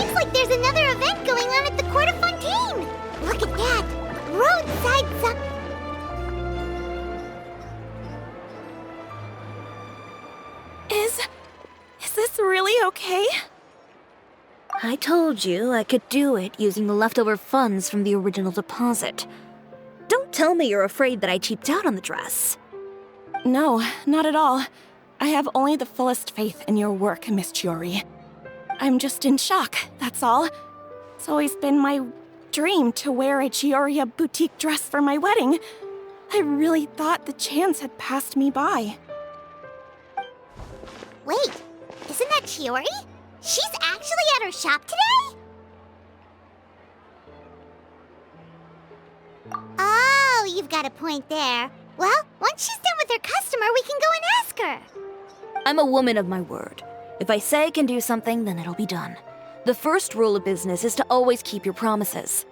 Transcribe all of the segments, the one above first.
Seems like there's another event going on at the Court of Fontaine! Look at that! Roadside Is this really okay? I told you I could do it using the leftover funds from the original deposit. Don't tell me you're afraid that I cheaped out on the dress. No, not at all. I have only the fullest faith in your work, Miss Chiori. I'm just in shock, that's all. It's always been my dream to wear a Chioria boutique dress for my wedding. I really thought the chance had passed me by. Wait, isn't that Chiori? She's actually at her shop today? Oh, you've got a point there. Well, once she's done with her customer, we can go and ask her. I'm a woman of my word. If I say I can do something, then it'll be done. The first rule of business is to always keep your promises.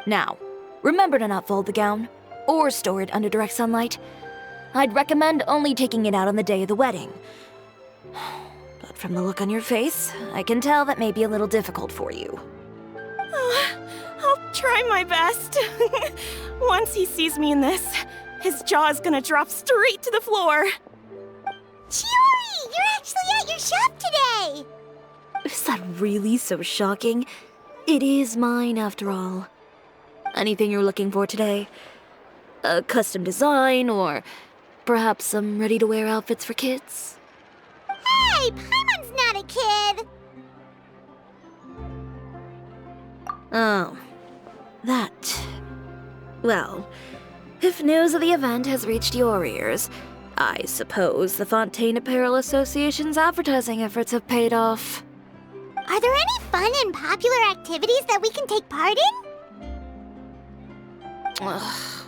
Now, remember to not fold the gown, or store it under direct sunlight. I'd recommend only taking it out on the day of the wedding. But from the look on your face, I can tell that may be a little difficult for you. I'll try my best. Once he sees me in this, his jaw is gonna drop straight to the floor. Chiori, you're actually at your shop today! Is that really so shocking? It is mine, after all. Anything you're looking for today? A custom design, or perhaps some ready-to-wear outfits for kids? Hey, Paimon's not a kid! Oh, that. Well, if news of the event has reached your ears, I suppose the Fontaine Apparel Association's advertising efforts have paid off. Are there any fun and popular activities that we can take part in? Ugh,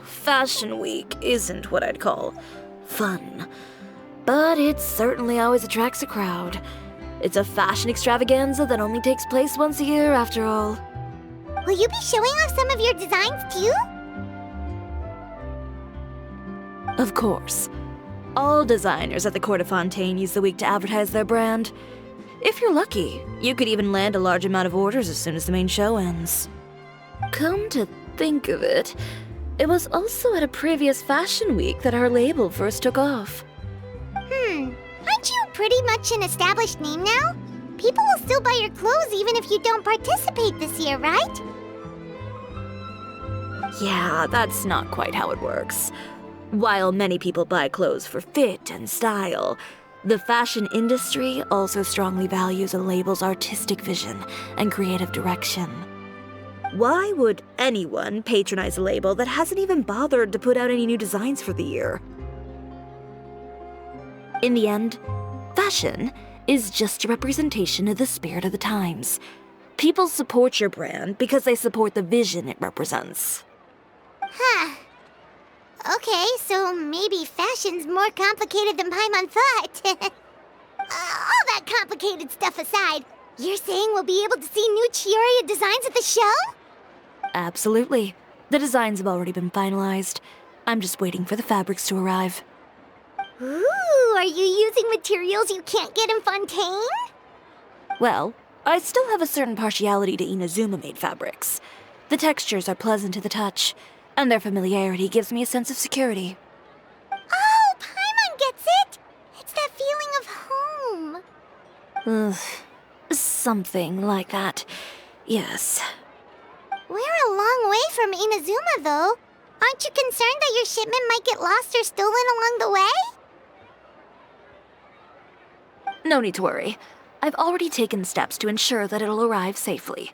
Fashion Week isn't what I'd call fun. But it certainly always attracts a crowd. It's a fashion extravaganza that only takes place once a year, after all. Will you be showing off some of your designs, too? Of course. All designers at the Court of Fontaine use the week to advertise their brand. If you're lucky, you could even land a large amount of orders as soon as the main show ends. Come to think of it, it was also at a previous Fashion Week that our label first took off. Aren't you pretty much an established name now? People will still buy your clothes even if you don't participate this year, right? Yeah, that's not quite how it works. While many people buy clothes for fit and style, the fashion industry also strongly values a label's artistic vision and creative direction. Why would anyone patronize a label that hasn't even bothered to put out any new designs for the year? In the end, fashion is just a representation of the spirit of the times. People support your brand because they support the vision it represents. Huh. Okay, so maybe fashion's more complicated than Paimon thought. All that complicated stuff aside, you're saying we'll be able to see new Chioria designs at the show? Absolutely. The designs have already been finalized. I'm just waiting for the fabrics to arrive. Ooh, are you using materials you can't get in Fontaine? Well, I still have a certain partiality to Inazuma-made fabrics. The textures are pleasant to the touch, and their familiarity gives me a sense of security. Oh, Paimon gets it! It's that feeling of home. Ugh, something like that. Yes. We're a long way from Inazuma, though. Aren't you concerned that your shipment might get lost or stolen along the way? No need to worry. I've already taken steps to ensure that it'll arrive safely.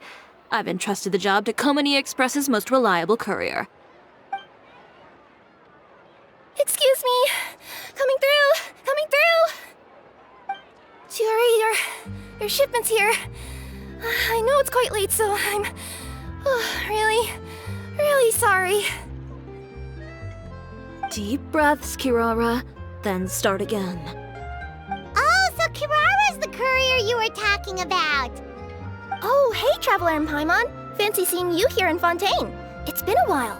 I've entrusted the job to Komani Express's most reliable courier. Excuse me! Coming through! Coming through! Chiori, your shipment's here. I know it's quite late, so I'm really sorry. Deep breaths, Kirara, then start again. Oh, so Kirara's the courier you were talking about. Oh, hey, Traveler and Paimon. Fancy seeing you here in Fontaine. It's been a while.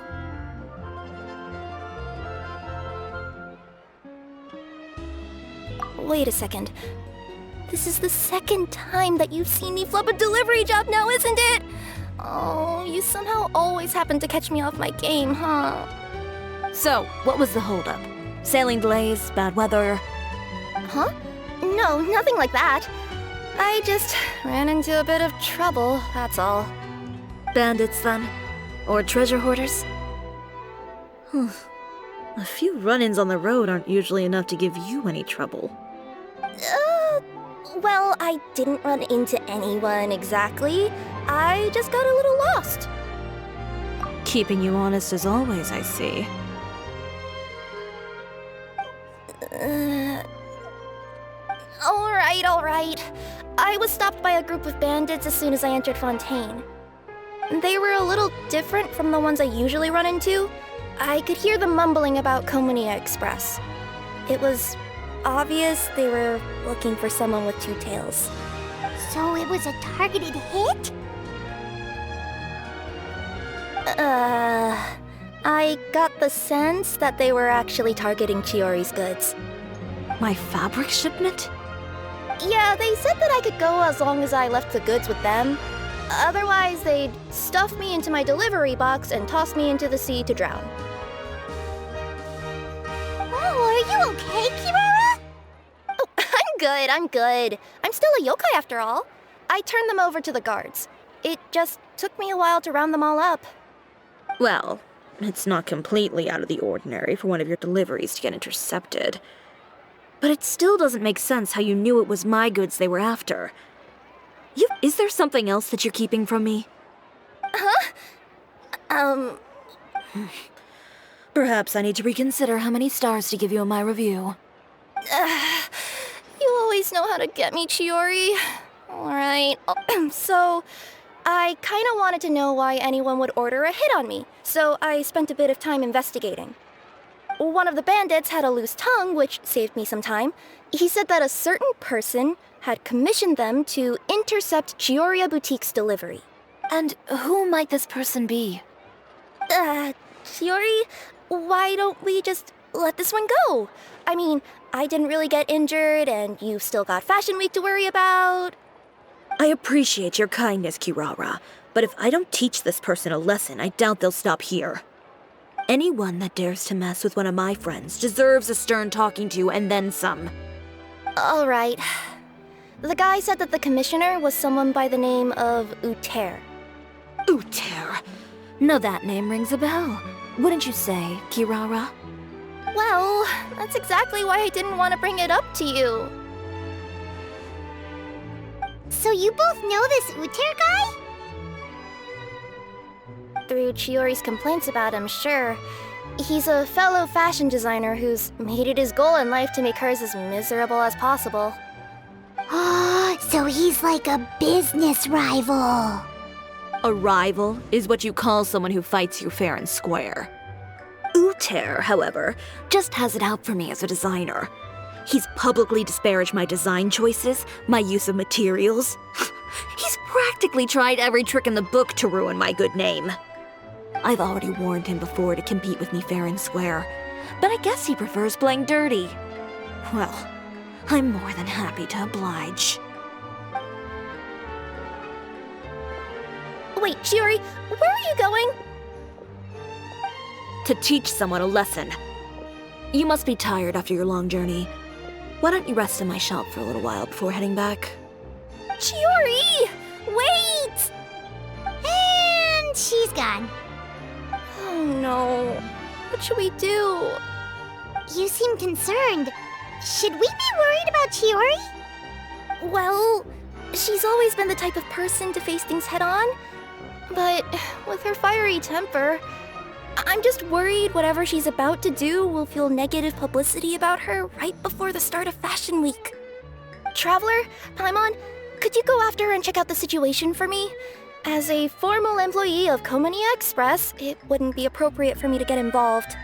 Wait a second. This is the second time that you've seen me flub a delivery job now, isn't it? Oh, you somehow always happen to catch me off my game, huh? So, what was the holdup? Sailing delays, bad weather? Huh? No, nothing like that. I just ran into a bit of trouble, that's all. Bandits, then? Or treasure hoarders? A few run-ins on the road aren't usually enough to give you any trouble. Well, I didn't run into anyone exactly. I just got a little lost. Keeping you honest as always, I see. Alright. I was stopped by a group of bandits as soon as I entered Fontaine. They were a little different from the ones I usually run into. I could hear them mumbling about Comunia Express. It was obvious they were looking for someone with two tails. So it was a targeted hit? I got the sense that they were actually targeting Chiori's goods. My fabric shipment? Yeah, they said that I could go as long as I left the goods with them. Otherwise, they'd stuff me into my delivery box and toss me into the sea to drown. Oh, are you okay, Kirara? Oh, I'm good. I'm still a yokai after all. I turned them over to the guards. It just took me a while to round them all up. Well, it's not completely out of the ordinary for one of your deliveries to get intercepted. But it still doesn't make sense how you knew it was my goods they were after. Is there something else that you're keeping from me? Huh? Perhaps I need to reconsider how many stars to give you in my review. You always know how to get me, Chiori. Alright, so I kinda wanted to know why anyone would order a hit on me, so I spent a bit of time investigating. One of the bandits had a loose tongue, which saved me some time. He said that a certain person had commissioned them to intercept Chioria Boutique's delivery. And who might this person be? Chiori, why don't we just let this one go? I mean, I didn't really get injured, and you've still got Fashion Week to worry about. I appreciate your kindness, Kirara, but if I don't teach this person a lesson, I doubt they'll stop here. Anyone that dares to mess with one of my friends deserves a stern talking to and then some. All right. The guy said that the commissioner was someone by the name of Uter. Uter. Now that name rings a bell. Wouldn't you say, Kirara? Well, that's exactly why I didn't want to bring it up to you. So you both know this Uter guy? Through Chiori's complaints about him, sure. He's a fellow fashion designer who's made it his goal in life to make hers as miserable as possible. So he's like a business rival. A rival is what you call someone who fights you fair and square. Uter, however, just has it out for me as a designer. He's publicly disparaged my design choices, my use of materials. He's practically tried every trick in the book to ruin my good name. I've already warned him before to compete with me fair and square, but I guess he prefers playing dirty. Well, I'm more than happy to oblige. Wait, Chiori, where are you going? To teach someone a lesson. You must be tired after your long journey. Why don't you rest in my shop for a little while before heading back? Chiori! Wait! And she's gone. Oh no. What should we do? You seem concerned. Should we be worried about Chiori? Well, she's always been the type of person to face things head on. But with her fiery temper, I'm just worried whatever she's about to do will feel negative publicity about her right before the start of Fashion Week. Traveler, Paimon, could you go after her and check out the situation for me? As a formal employee of Comunia Express, it wouldn't be appropriate for me to get involved.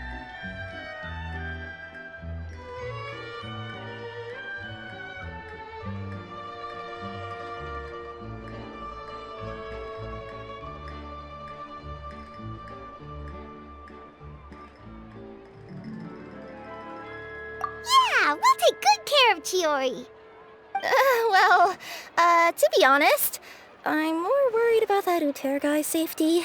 Yeah, we'll take good care of Chiori. To be honest, I'm more worried about that Uter guy's safety.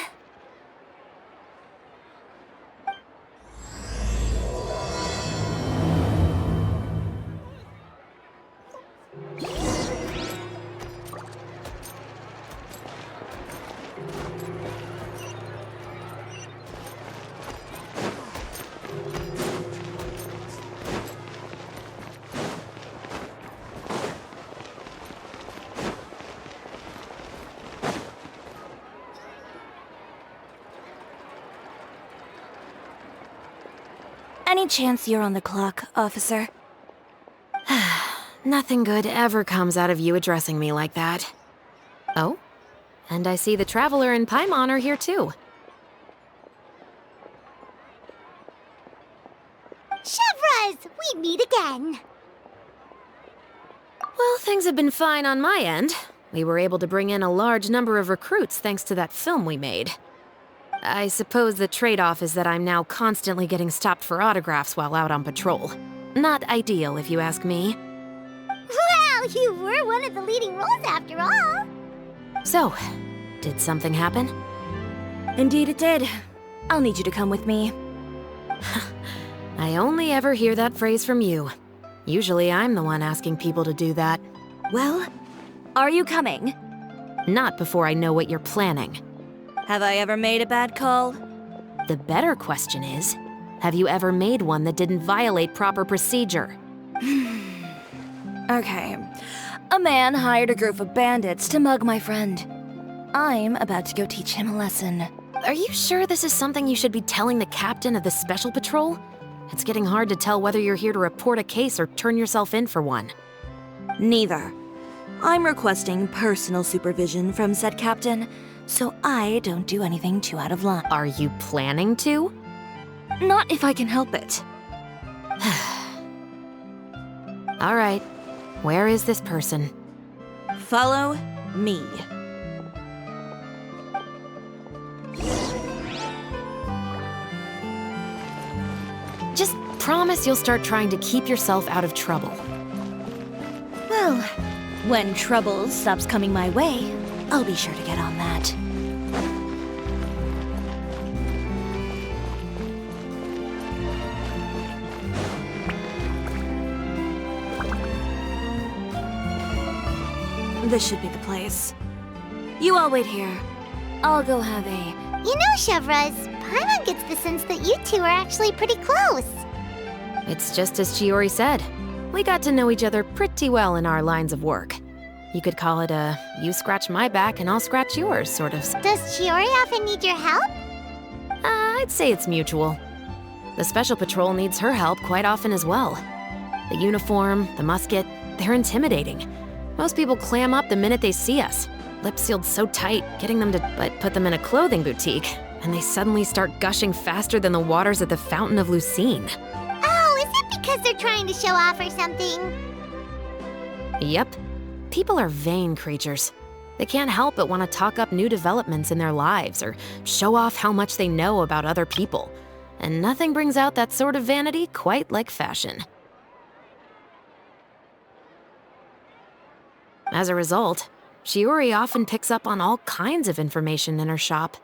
Any chance you're on the clock, officer? Nothing good ever comes out of you addressing me like that. Oh, and I see the Traveler and Paimon are here too. Chevras, we meet again. Well, things have been fine on my end. We were able to bring in a large number of recruits thanks to that film we made. I suppose the trade-off is that I'm now constantly getting stopped for autographs while out on patrol. Not ideal, if you ask me. Well, you were one of the leading roles after all. So, did something happen? Indeed it did. I'll need you to come with me. I only ever hear that phrase from you. Usually I'm the one asking people to do that. Well, are you coming? Not before I know what you're planning. Have I ever made a bad call? The better question is, have you ever made one that didn't violate proper procedure? Okay. A man hired a group of bandits to mug my friend. I'm about to go teach him a lesson. Are you sure this is something you should be telling the captain of the Special Patrol? It's getting hard to tell whether you're here to report a case or turn yourself in for one. Neither. I'm requesting personal supervision from said captain, so I don't do anything too out of line. Are you planning to? Not if I can help it. All right. Where is this person? Follow me. Just promise you'll start trying to keep yourself out of trouble. Well, when trouble stops coming my way, I'll be sure to get on that. This should be the place. You all wait here. I'll go have a... You know, Chevras, Paimon gets the sense that you two are actually pretty close. It's just as Chiori said. We got to know each other pretty well in our lines of work. You could call it a you scratch my back and I'll scratch yours sort of. Does Chiori often need your help? I'd say it's mutual. The Special Patrol needs her help quite often as well. The uniform, the musket, they're intimidating. Most people clam up the minute they see us. Lips sealed so tight, getting them to put them in a clothing boutique, and they suddenly start gushing faster than the waters at the Fountain of Lucine. Oh, is it because they're trying to show off or something? Yep. People are vain creatures. They can't help but want to talk up new developments in their lives or show off how much they know about other people. And nothing brings out that sort of vanity quite like fashion. As a result, Chiori often picks up on all kinds of information in her shop.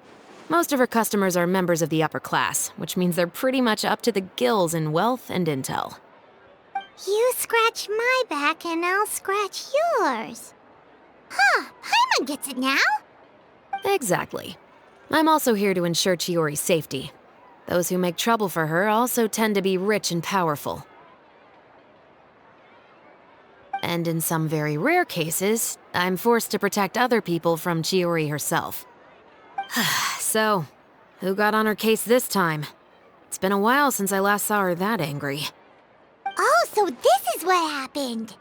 Most of her customers are members of the upper class, which means they're pretty much up to the gills in wealth and intel. You scratch my back and I'll scratch yours. Huh, Paimon gets it now? Exactly. I'm also here to ensure Chiori's safety. Those who make trouble for her also tend to be rich and powerful. And in some very rare cases, I'm forced to protect other people from Chiori herself. So, who got on her case this time? It's been a while since I last saw her that angry. Oh, so this is what happened.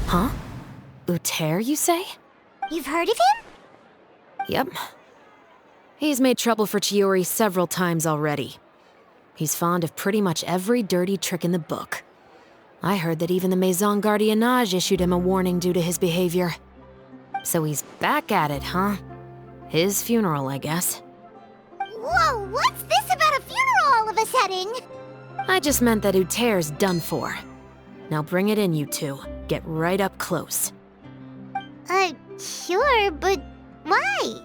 Huh? Uter, you say? You've heard of him? Yep. He's made trouble for Chiori several times already. He's fond of pretty much every dirty trick in the book. I heard that even the Maison Gardiennage issued him a warning due to his behavior. So he's back at it, huh? His funeral, I guess. Whoa, what's this about a funeral all of a sudden? I just meant that Uter's done for. Now bring it in, you two. Get right up close. Sure, but why?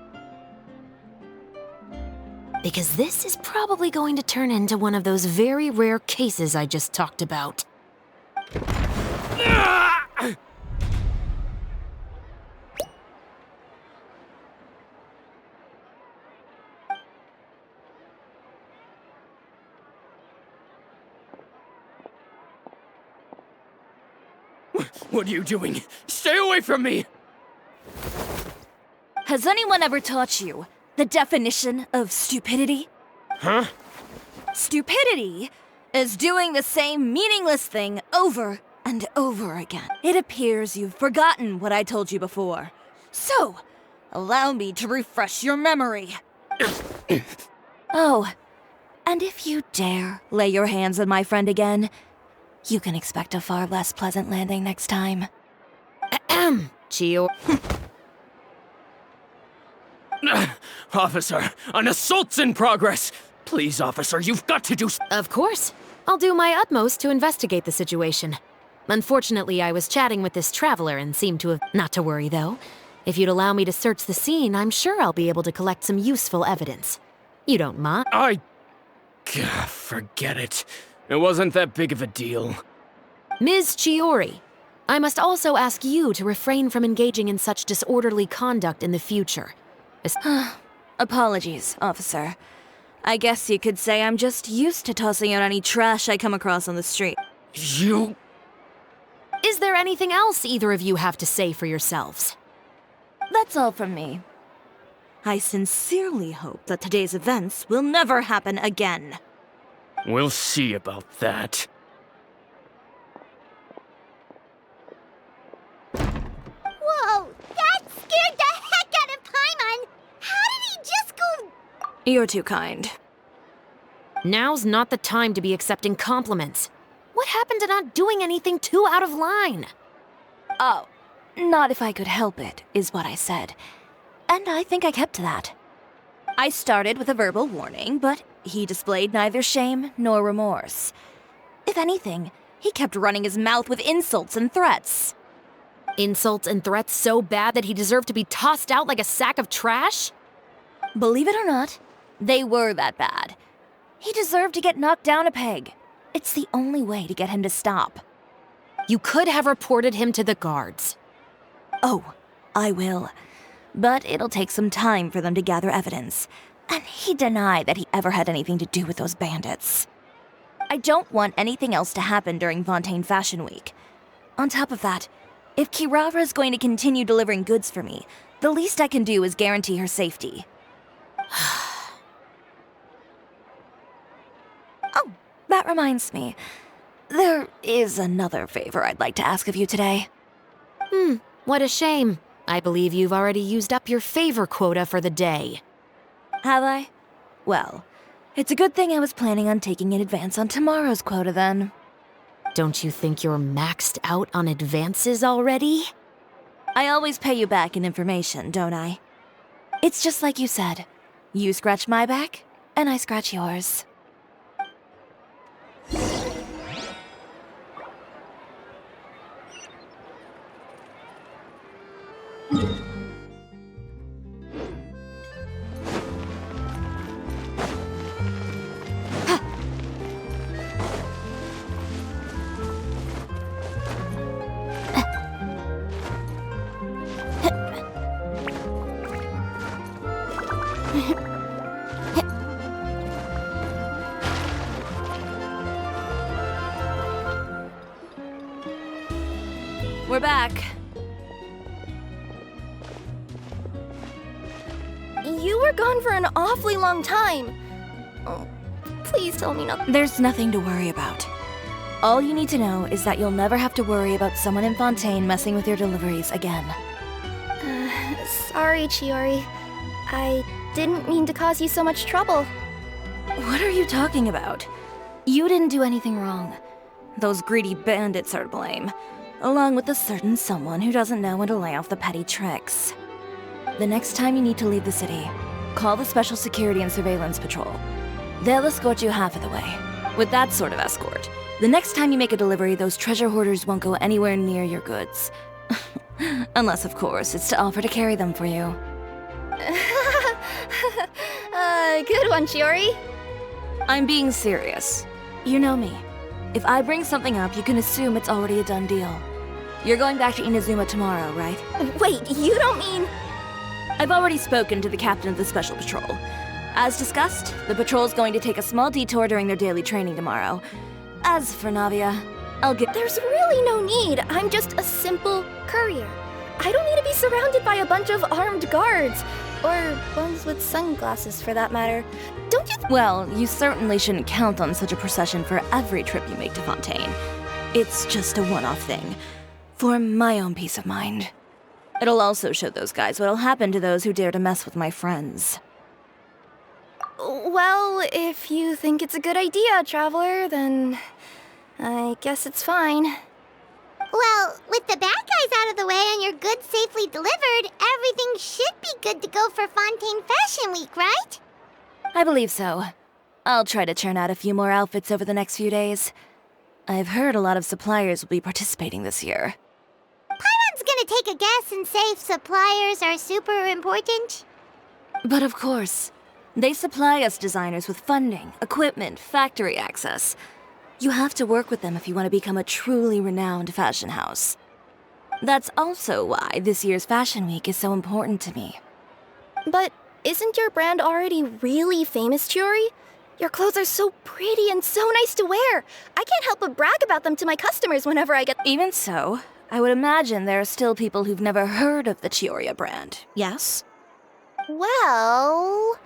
Because this is probably going to turn into one of those very rare cases I just talked about. What are you doing? Stay away from me! Has anyone ever taught you the definition of stupidity? Huh? Stupidity is doing the same meaningless thing over and over again. It appears you've forgotten what I told you before. So, allow me to refresh your memory. Oh, and if you dare lay your hands on my friend again, you can expect a far less pleasant landing next time. Chio. Officer, an assault's in progress! Please, officer, you've got to do Of course. I'll do my utmost to investigate the situation. Unfortunately, I was chatting with this traveler and seemed to have... Not to worry, though. If you'd allow me to search the scene, I'm sure I'll be able to collect some useful evidence. You don't mind? Forget it. It wasn't that big of a deal. Ms. Chiori, I must also ask you to refrain from engaging in such disorderly conduct in the future. Apologies, officer. I guess you could say I'm just used to tossing out any trash I come across on the street. You... Is there anything else either of you have to say for yourselves? That's all from me. I sincerely hope that today's events will never happen again. We'll see about that. Whoa, that scared the heck out of Paimon! How did he just go... You're too kind. Now's not the time to be accepting compliments. What happened to not doing anything too out of line? Oh, not if I could help it, is what I said. And I think I kept to that. I started with a verbal warning, but he displayed neither shame nor remorse. If anything, he kept running his mouth with insults and threats. Insults and threats so bad that he deserved to be tossed out like a sack of trash? Believe it or not, they were that bad. He deserved to get knocked down a peg. It's the only way to get him to stop. You could have reported him to the guards. Oh, I will. But it'll take some time for them to gather evidence. And he denied that he ever had anything to do with those bandits. I don't want anything else to happen during Fontaine Fashion Week. On top of that, if Kirara is going to continue delivering goods for me, the least I can do is guarantee her safety. Oh, that reminds me. There is another favor I'd like to ask of you today. What a shame. I believe you've already used up your favor quota for the day. Have I? Well, it's a good thing I was planning on taking an advance on tomorrow's quota then. Don't you think you're maxed out on advances already? I always pay you back in information, don't I? It's just like you said. You scratch my back, and I scratch yours. We're back. You were gone for an awfully long time. Oh, please tell me nothing. There's nothing to worry about. All you need to know is that you'll never have to worry about someone in Fontaine messing with your deliveries again. Sorry, Chiori. I didn't mean to cause you so much trouble. What are you talking about? You didn't do anything wrong. Those greedy bandits are to blame, along with a certain someone who doesn't know when to lay off the petty tricks. The next time you need to leave the city, call the Special Security and Surveillance Patrol. They'll escort you half of the way. With that sort of escort, the next time you make a delivery, those treasure hoarders won't go anywhere near your goods. Unless, of course, it's to offer to carry them for you. Good one, Chiori. I'm being serious. You know me. If I bring something up, you can assume it's already a done deal. You're going back to Inazuma tomorrow, right? Wait, you don't mean... I've already spoken to the captain of the Special Patrol. As discussed, the patrol's going to take a small detour during their daily training tomorrow. As for Navia, I'll get... There's really no need. I'm just a simple courier. I don't need to be surrounded by a bunch of armed guards. Or ones with sunglasses, for that matter. Don't you Well, you certainly shouldn't count on such a procession for every trip you make to Fontaine. It's just a one-off thing. For my own peace of mind. It'll also show those guys what'll happen to those who dare to mess with my friends. Well, if you think it's a good idea, Traveler, then I guess it's fine. Well, with the bad guys out of the way and your goods safely delivered, everything should be good to go for Fontaine Fashion Week, right? I believe so. I'll try to churn out a few more outfits over the next few days. I've heard a lot of suppliers will be participating this year. Paimon's gonna take a guess and say suppliers are super important. But of course, they supply us designers with funding, equipment, factory access. You have to work with them if you want to become a truly renowned fashion house. That's also why this year's Fashion Week is so important to me. But isn't your brand already really famous, Chiori? Your clothes are so pretty and so nice to wear. I can't help but brag about them to my customers whenever I get... Even so, I would imagine there are still people who've never heard of the Chiori brand, yes? Well...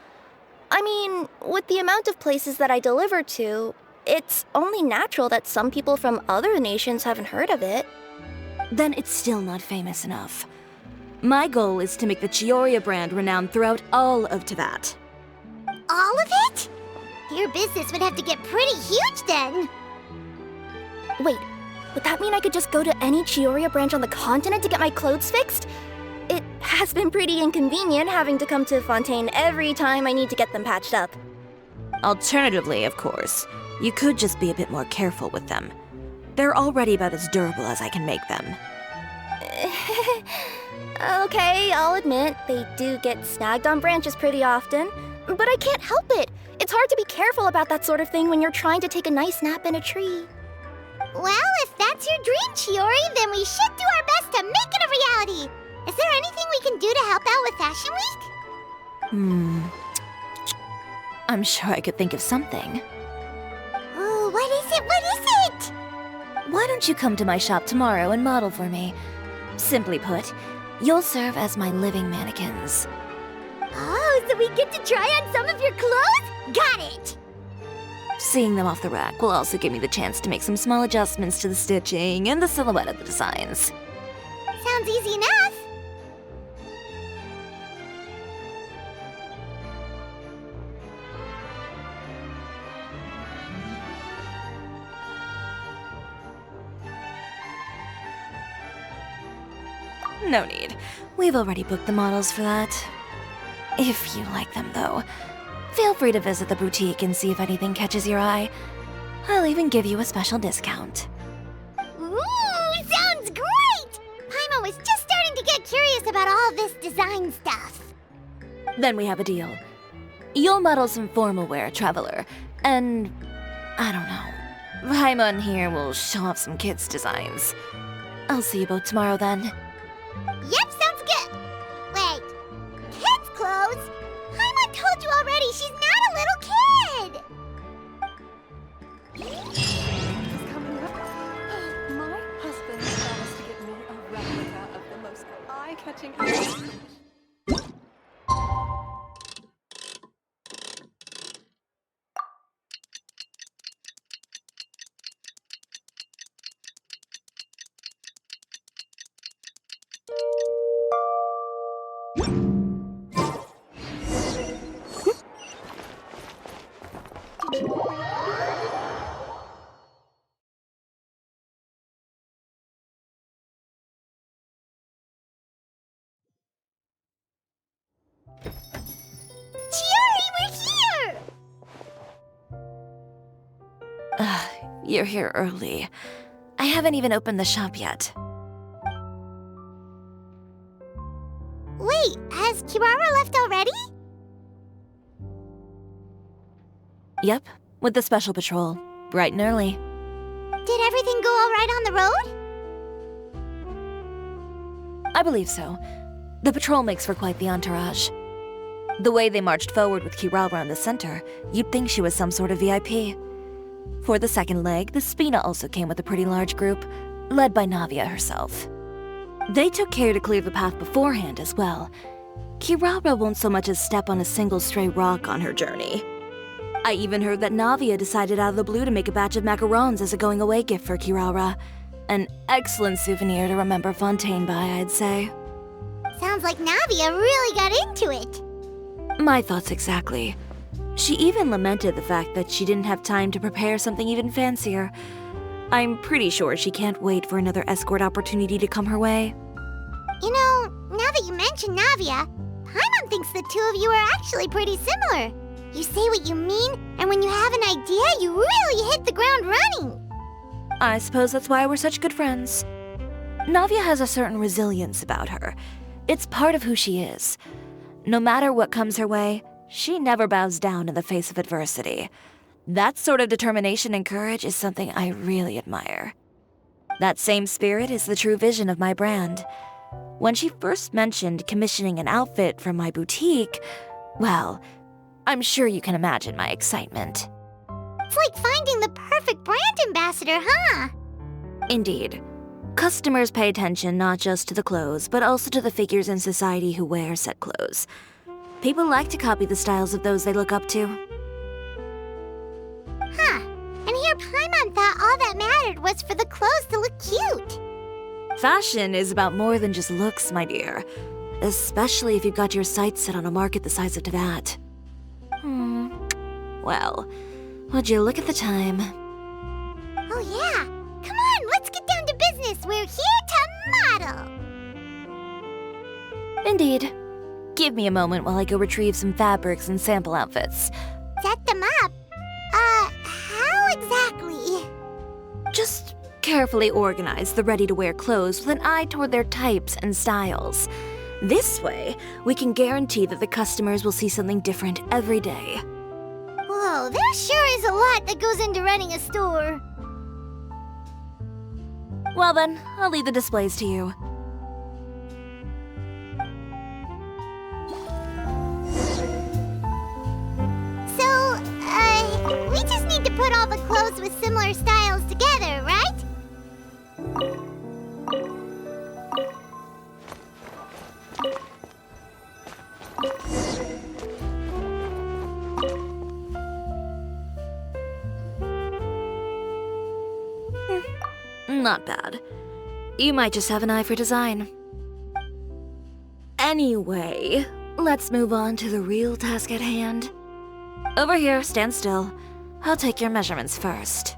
I mean, with the amount of places that I deliver to, it's only natural that some people from other nations haven't heard of it. Then it's still not famous enough. My goal is to make the Chiori brand renowned throughout all of Teyvat. All of it? Your business would have to get pretty huge then. Wait, would that mean I could just go to any Chiori branch on the continent to get my clothes fixed? It has been pretty inconvenient having to come to Fontaine every time I need to get them patched up. Alternatively, of course, you could just be a bit more careful with them. They're already about as durable as I can make them. Okay, I'll admit, they do get snagged on branches pretty often, but I can't help it. It's hard to be careful about that sort of thing when you're trying to take a nice nap in a tree. Well, if that's your dream, Chiori, then we should do our best to make it a reality. Is there anything we can do to help out with Fashion Week? I'm sure I could think of something. Oh, what is it? What is it? Why don't you come to my shop tomorrow and model for me? Simply put, you'll serve as my living mannequins. Oh, so we get to try on some of your clothes? Got it! Seeing them off the rack will also give me the chance to make some small adjustments to the stitching and the silhouette of the designs. Sounds easy enough. No need. We've already booked the models for that. If you like them, though, feel free to visit the boutique and see if anything catches your eye. I'll even give you a special discount. Ooh, sounds great! Paimon was just starting to get curious about all this design stuff. Then we have a deal. You'll model some formal wear, Traveler, and... I don't know. Paimon here will show off some kids' designs. I'll see you both tomorrow, then. Yep, sounds good. Wait, kids' clothes? Paimon told you already, she's not a little kid. My husband promised to get me a replica of the most eye-catching... you're here early. I haven't even opened the shop yet. Wait, has Kirara left already? Yep, with the special patrol, bright and early. Did everything go all right on the road? I believe so. The patrol makes for quite the entourage. The way they marched forward with Kirara in the center, you'd think she was some sort of VIP. For the second leg, the Spina also came with a pretty large group, led by Navia herself. They took care to clear the path beforehand as well. Kirara won't so much as step on a single stray rock on her journey. I even heard that Navia decided out of the blue to make a batch of macarons as a going-away gift for Kirara. An excellent souvenir to remember Fontaine by, I'd say. Sounds like Navia really got into it. My thoughts exactly. She even lamented the fact that she didn't have time to prepare something even fancier. I'm pretty sure she can't wait for another escort opportunity to come her way. You know, now that you mention Navia, Paimon thinks the two of you are actually pretty similar. You say what you mean, and when you have an idea, you really hit the ground running. I suppose that's why we're such good friends. Navia has a certain resilience about her. It's part of who she is. No matter what comes her way, she never bows down in the face of adversity. That sort of determination and courage is something I really admire. That same spirit is the true vision of my brand. When she first mentioned commissioning an outfit from my boutique, well, I'm sure you can imagine my excitement. It's like finding the perfect brand ambassador, huh? Indeed. Customers pay attention not just to the clothes, but also to the figures in society who wear said clothes. People like to copy the styles of those they look up to. Huh. And here Paimon thought all that mattered was for the clothes to look cute. Fashion is about more than just looks, my dear. Especially if you've got your sights set on a market the size of Teyvat. Well, would you look at the time? Oh yeah. Come on, let's get down to business. We're here to model. Indeed. Give me a moment while I go retrieve some fabrics and sample outfits. Set them up? How exactly? Just carefully organize the ready-to-wear clothes with an eye toward their types and styles. This way, we can guarantee that the customers will see something different every day. Whoa, there sure is a lot that goes into running a store. Well then, I'll leave the displays to you. So, we just need to put all the clothes with similar styles together, right? Not bad. You might just have an eye for design. Anyway, let's move on to the real task at hand. Over here, stand still. I'll take your measurements first.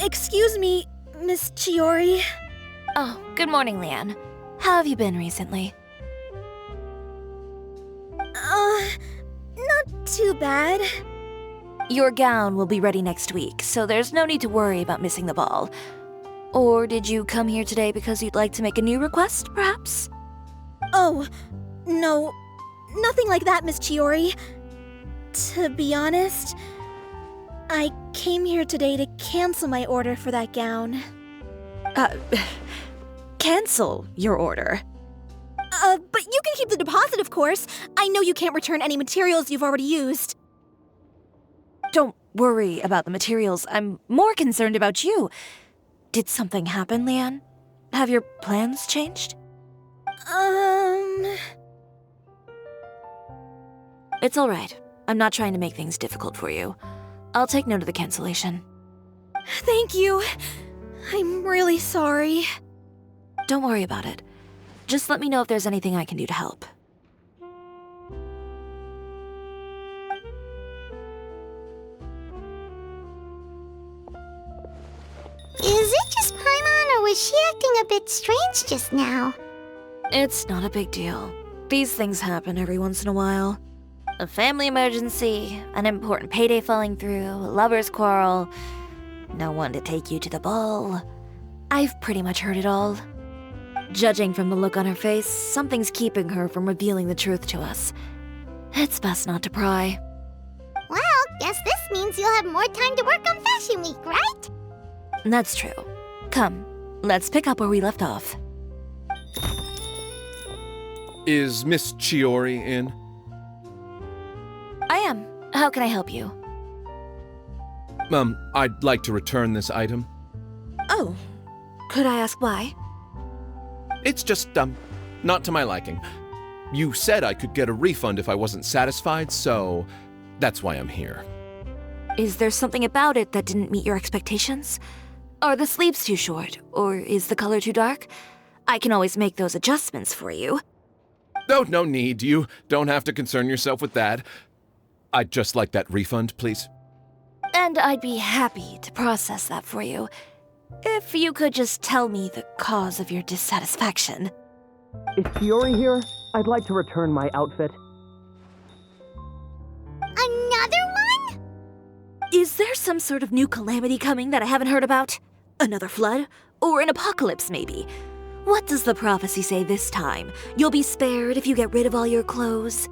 Excuse me, Miss Chiori. Oh, good morning, Leanne. How have you been recently? Not too bad. Your gown will be ready next week, so there's no need to worry about missing the ball. Or did you come here today because you'd like to make a new request, perhaps? Oh, no, nothing like that, Miss Chiori. To be honest, I came here today to cancel my order for that gown. Cancel your order. But you can keep the deposit, of course. I know you can't return any materials you've already used. Don't worry about the materials. I'm more concerned about you. Did something happen, Leanne? Have your plans changed? It's all right. I'm not trying to make things difficult for you. I'll take note of the cancellation. Thank you. I'm really sorry. Don't worry about it. Just let me know if there's anything I can do to help. Is it just Paimon, or was she acting a bit strange just now? It's not a big deal. These things happen every once in a while. A family emergency, an important payday falling through, a lover's quarrel, no one to take you to the ball. I've pretty much heard it all. Judging from the look on her face, something's keeping her from revealing the truth to us. It's best not to pry. Well, guess this means you'll have more time to work on Fashion Week, right? That's true. Come, let's pick up where we left off. Is Miss Chiori in? I am. How can I help you? I'd like to return this item. Oh, could I ask why? It's just, not to my liking. You said I could get a refund if I wasn't satisfied, so that's why I'm here. Is there something about it that didn't meet your expectations? Are the sleeves too short, or is the color too dark? I can always make those adjustments for you. Oh, no need. You don't have to concern yourself with that. I'd just like that refund, please. And I'd be happy to process that for you, if you could just tell me the cause of your dissatisfaction. Is Chiori here? I'd like to return my outfit. Another one? Is there some sort of new calamity coming that I haven't heard about? Another flood? Or an apocalypse, maybe? What does the prophecy say this time? You'll be spared if you get rid of all your clothes?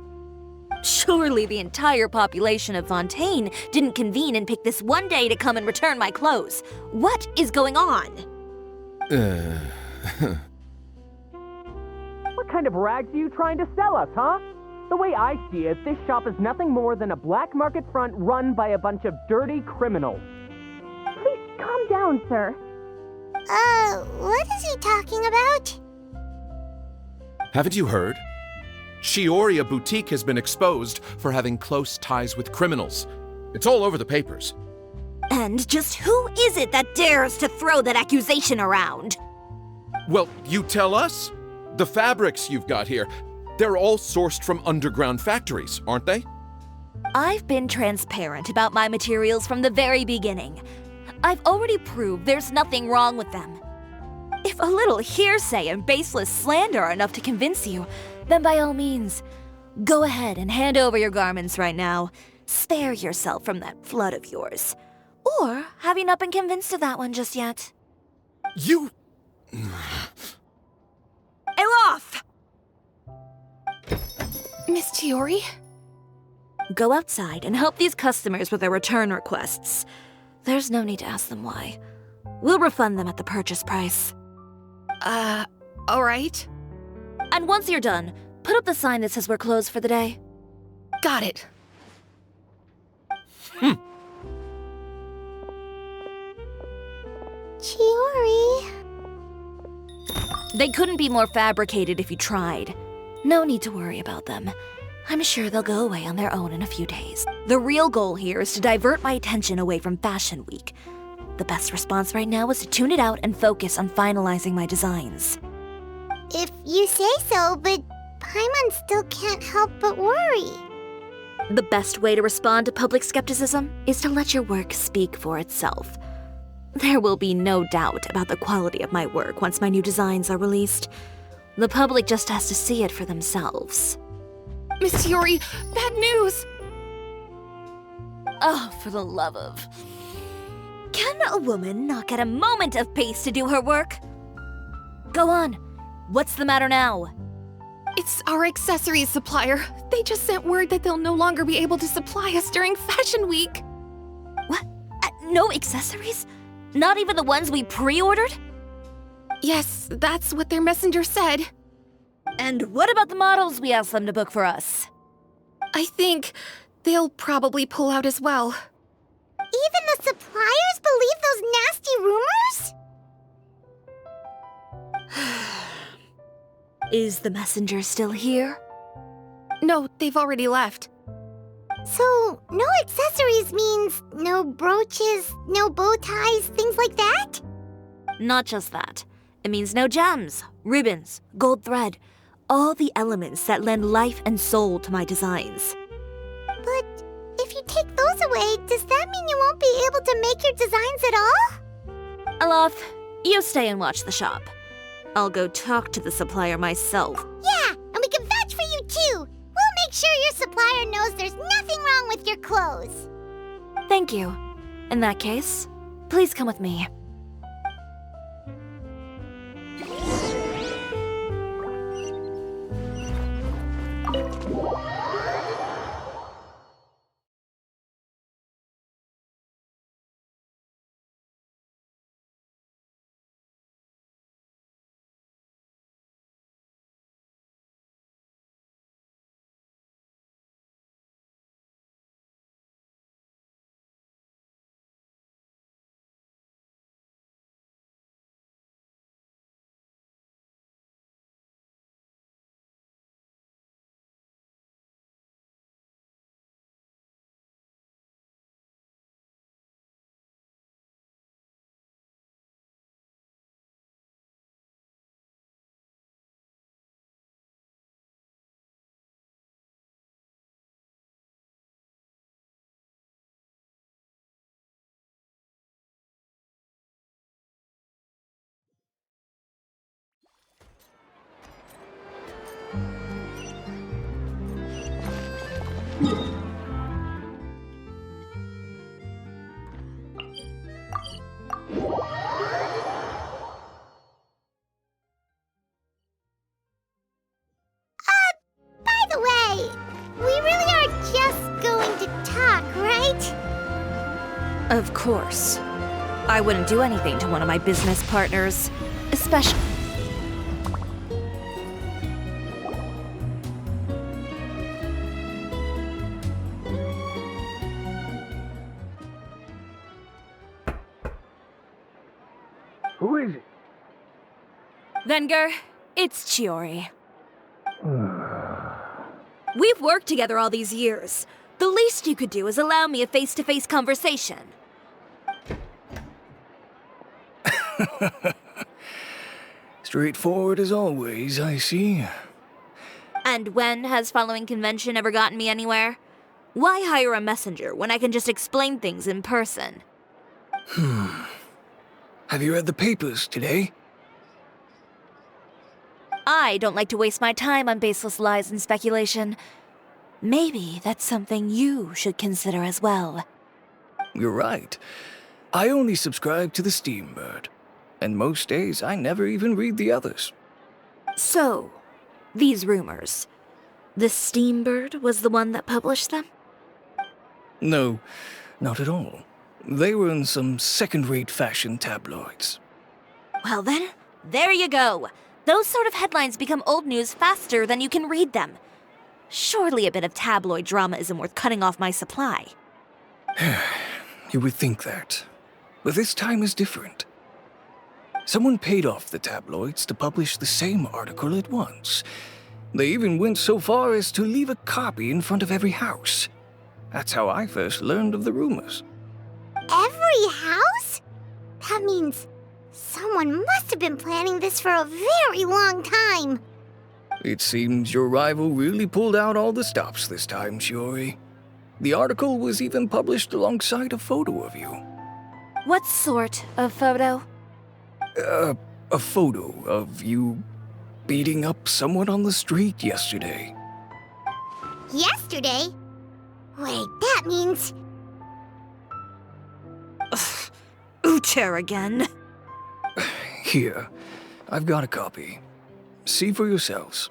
Surely the entire population of Fontaine didn't convene and pick this one day to come and return my clothes. What is going on? What kind of rags are you trying to sell us, huh? The way I see it, this shop is nothing more than a black market front run by a bunch of dirty criminals. Please calm down, sir. What is he talking about? Haven't you heard? Chiori Boutique has been exposed for having close ties with criminals. It's all over the papers. And just who is it that dares to throw that accusation around? Well, you tell us. The fabrics you've got here, they're all sourced from underground factories, aren't they? I've been transparent about my materials from the very beginning. I've already proved there's nothing wrong with them. If a little hearsay and baseless slander are enough to convince you, then by all means, go ahead and hand over your garments right now. Spare yourself from that flood of yours. Or have you not been convinced of that one just yet? You... Elof! Miss Chiori? Go outside and help these customers with their return requests. There's no need to ask them why. We'll refund them at the purchase price. Alright. And once you're done, put up the sign that says we're closed for the day. Got it. Chiori. They couldn't be more fabricated if you tried. No need to worry about them. I'm sure they'll go away on their own in a few days. The real goal here is to divert my attention away from Fashion Week. The best response right now is to tune it out and focus on finalizing my designs. If you say so, but Paimon still can't help but worry. The best way to respond to public skepticism is to let your work speak for itself. There will be no doubt about the quality of my work once my new designs are released. The public just has to see it for themselves. Miss Chiori, bad news! Oh, for the love of... Can a woman not get a moment of peace to do her work? Go on. What's the matter now? It's our accessories supplier. They just sent word that they'll no longer be able to supply us during Fashion Week. What? No accessories? Not even the ones we pre-ordered? Yes, that's what their messenger said. And what about the models we asked them to book for us? I think they'll probably pull out as well. Even the suppliers believe those nasty rumors? Is the messenger still here? No, they've already left. So, no accessories means no brooches, no bow ties, things like that? Not just that. It means no gems, ribbons, gold thread, all the elements that lend life and soul to my designs. But if you take those away, does that mean you won't be able to make your designs at all? Alof, you stay and watch the shop. I'll go talk to the supplier myself. Yeah, and we can vouch for you make sure your supplier knows there's nothing wrong with your clothes. Thank you. In that case, please come with me. By the way, we really are just going to talk, right? Of course. I wouldn't do anything to one of my business partners, especially... Who is it? Venger, it's Chiori. We've worked together all these years. The least you could do is allow me a face-to-face conversation. Straightforward as always, I see. And when has following convention ever gotten me anywhere? Why hire a messenger when I can just explain things in person? Have you read the papers today? I don't like to waste my time on baseless lies and speculation. Maybe that's something you should consider as well. You're right. I only subscribe to the Steambird. And most days, I never even read the others. So, these rumors. The Steambird was the one that published them? No, not at all. They were in some second-rate fashion tabloids. Well then, there you go. Those sort of headlines become old news faster than you can read them. Surely a bit of tabloid drama isn't worth cutting off my supply. You would think that. But this time is different. Someone paid off the tabloids to publish the same article at once. They even went so far as to leave a copy in front of every house. That's how I first learned of the rumors. Every house? That means someone must have been planning this for a very long time. It seems your rival really pulled out all the stops this time, Shiori. The article was even published alongside a photo of you. What sort of photo? A photo of you beating up someone on the street yesterday. Yesterday? Wait, that means... Uter again. Here, I've got a copy. See for yourselves.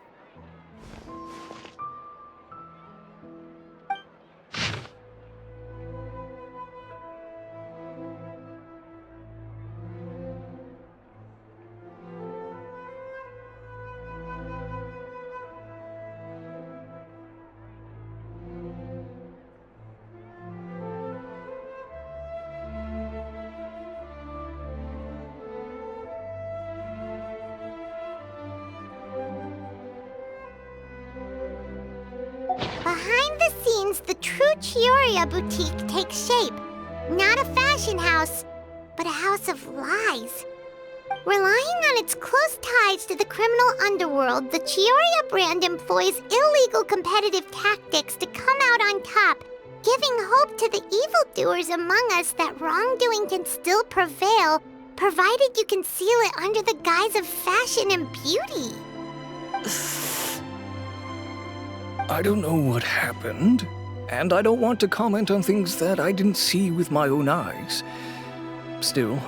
Behind the scenes, the true Chioriya boutique takes shape. Not a fashion house, but a house of lies. Relying on its close ties to the criminal underworld, the Chioriya brand employs illegal competitive tactics to come out on top, giving hope to the evildoers among us that wrongdoing can still prevail, provided you conceal it under the guise of fashion and beauty. I don't know what happened, and I don't want to comment on things that I didn't see with my own eyes. Still,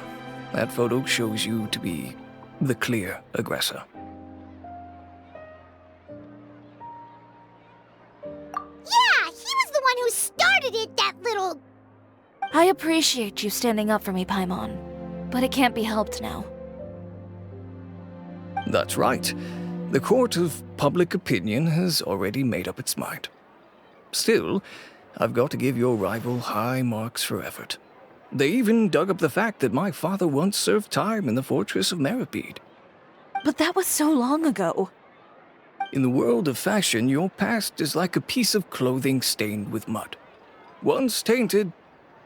that photo shows you to be the clear aggressor. Yeah, he was the one who started it, that little... I appreciate you standing up for me, Paimon, but it can't be helped now. That's right. The court of public opinion has already made up its mind. Still, I've got to give your rival high marks for effort. They even dug up the fact that my father once served time in the fortress of Meripede. But that was so long ago. In the world of fashion, your past is like a piece of clothing stained with mud. Once tainted,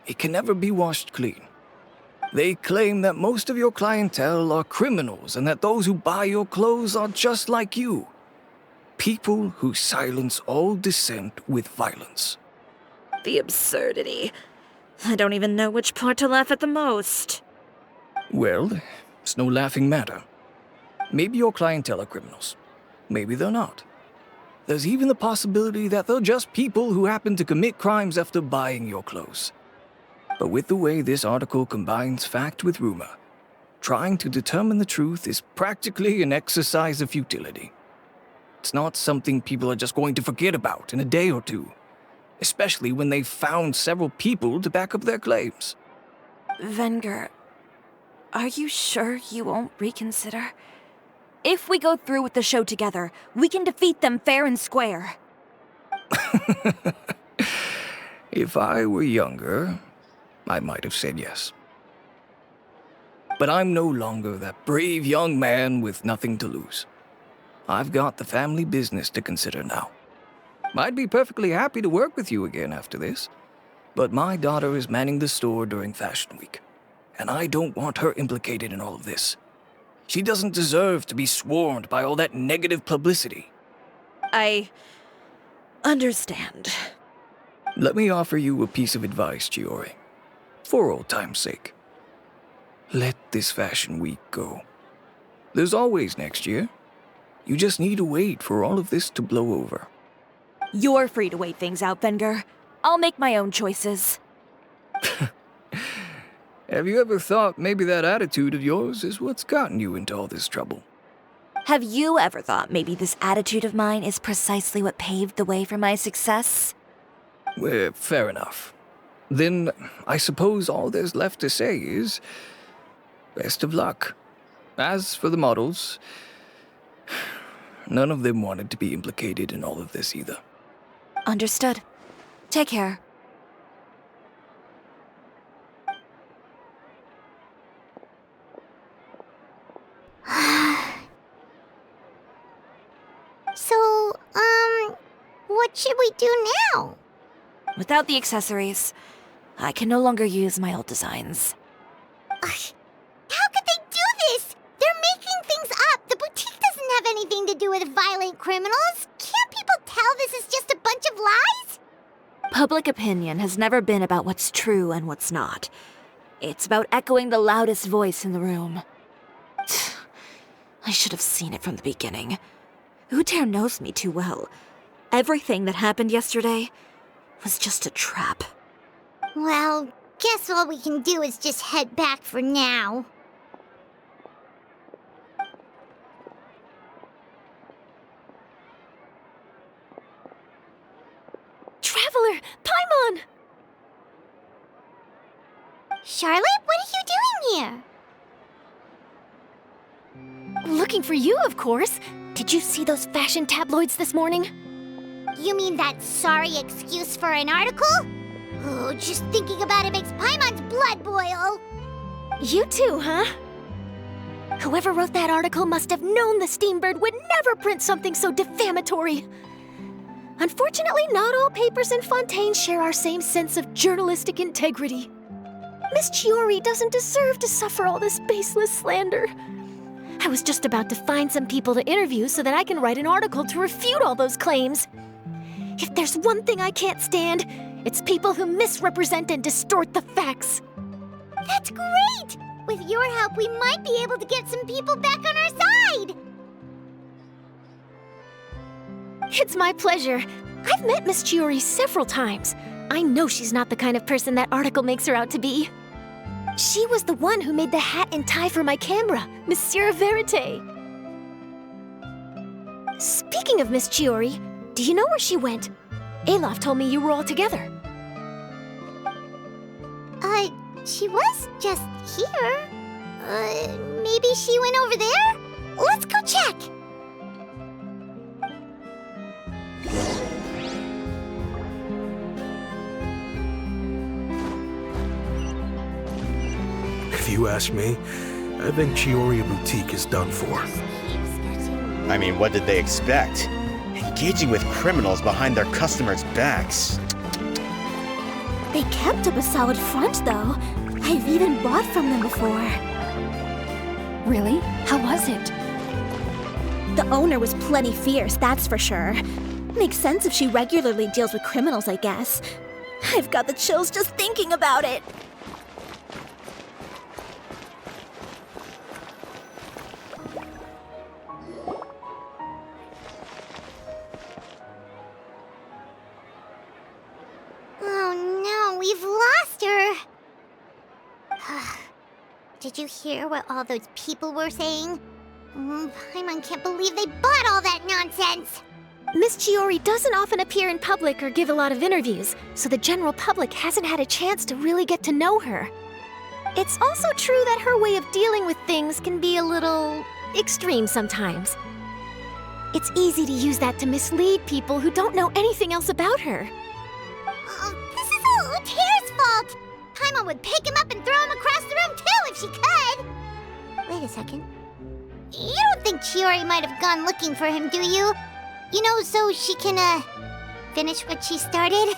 it can never be washed clean. They claim that most of your clientele are criminals and that those who buy your clothes are just like you. People who silence all dissent with violence. The absurdity. I don't even know which part to laugh at the most. Well, it's no laughing matter. Maybe your clientele are criminals. Maybe they're not. There's even the possibility that they're just people who happen to commit crimes after buying your clothes. But with the way this article combines fact with rumor, trying to determine the truth is practically an exercise of futility. It's not something people are just going to forget about in a day or two, especially when they've found several people to back up their claims. Venger, are you sure you won't reconsider? If we go through with the show together, we can defeat them fair and square. If I were younger, I might have said yes. But I'm no longer that brave young man with nothing to lose. I've got the family business to consider now. I'd be perfectly happy to work with you again after this, but my daughter is manning the store during Fashion Week, and I don't want her implicated in all of this. She doesn't deserve to be swarmed by all that negative publicity. I understand. Let me offer you a piece of advice, Chiori. For old time's sake. Let this Fashion Week go. There's always next year. You just need to wait for all of this to blow over. You're free to wait things out, Venger. I'll make my own choices. Have you ever thought maybe that attitude of yours is what's gotten you into all this trouble? Have you ever thought maybe this attitude of mine is precisely what paved the way for my success? Well, fair enough. Then I suppose all there's left to say is, best of luck. As for the models, none of them wanted to be implicated in all of this either. Understood. Take care. So, what should we do now? Without the accessories, I can no longer use my old designs. How could they do this? They're making things up. The boutique doesn't have anything to do with violent criminals. Can't people tell this is just a bunch of lies? Public opinion has never been about what's true and what's not. It's about echoing the loudest voice in the room. I should have seen it from the beginning. Uter knows me too well. Everything that happened yesterday was just a trap. Well, guess all we can do is just head back for now. Traveler! Paimon! Charlotte, what are you doing here? Looking for you, of course. Did you see those fashion tabloids this morning? You mean that sorry excuse for an article? Oh, just thinking about it makes Paimon's blood boil. You too, huh? Whoever wrote that article must have known the Steambird would never print something so defamatory. Unfortunately, not all papers in Fontaine share our same sense of journalistic integrity. Miss Chiori doesn't deserve to suffer all this baseless slander. I was just about to find some people to interview so that I can write an article to refute all those claims. If there's one thing I can't stand, it's people who misrepresent and distort the facts. That's great! With your help, we might be able to get some people back on our side! It's my pleasure. I've met Miss Chiori several times. I know she's not the kind of person that article makes her out to be. She was the one who made the hat and tie for my camera, Monsieur Verite. Speaking of Miss Chiori, do you know where she went? Alof told me you were all together. She was just here. Maybe she went over there? Let's go check! If you ask me, I think Chiori Boutique is done for. I mean, what did they expect? Engaging with criminals behind their customers' backs. They kept up a solid front, though. I've even bought from them before. Really? How was it? The owner was plenty fierce, that's for sure. Makes sense if she regularly deals with criminals, I guess. I've got the chills just thinking about it. We've lost her! Did you hear what all those people were saying? Paimon can't believe they bought all that nonsense! Miss Chiori doesn't often appear in public or give a lot of interviews, so the general public hasn't had a chance to really get to know her. It's also true that her way of dealing with things can be a little extreme sometimes. It's easy to use that to mislead people who don't know anything else about her. This is all Tijeras' fault! Paimon would pick him up and throw him across the room too if she could! Wait a second. You don't think Chiori might have gone looking for him, do you? You know, so she can, finish what she started?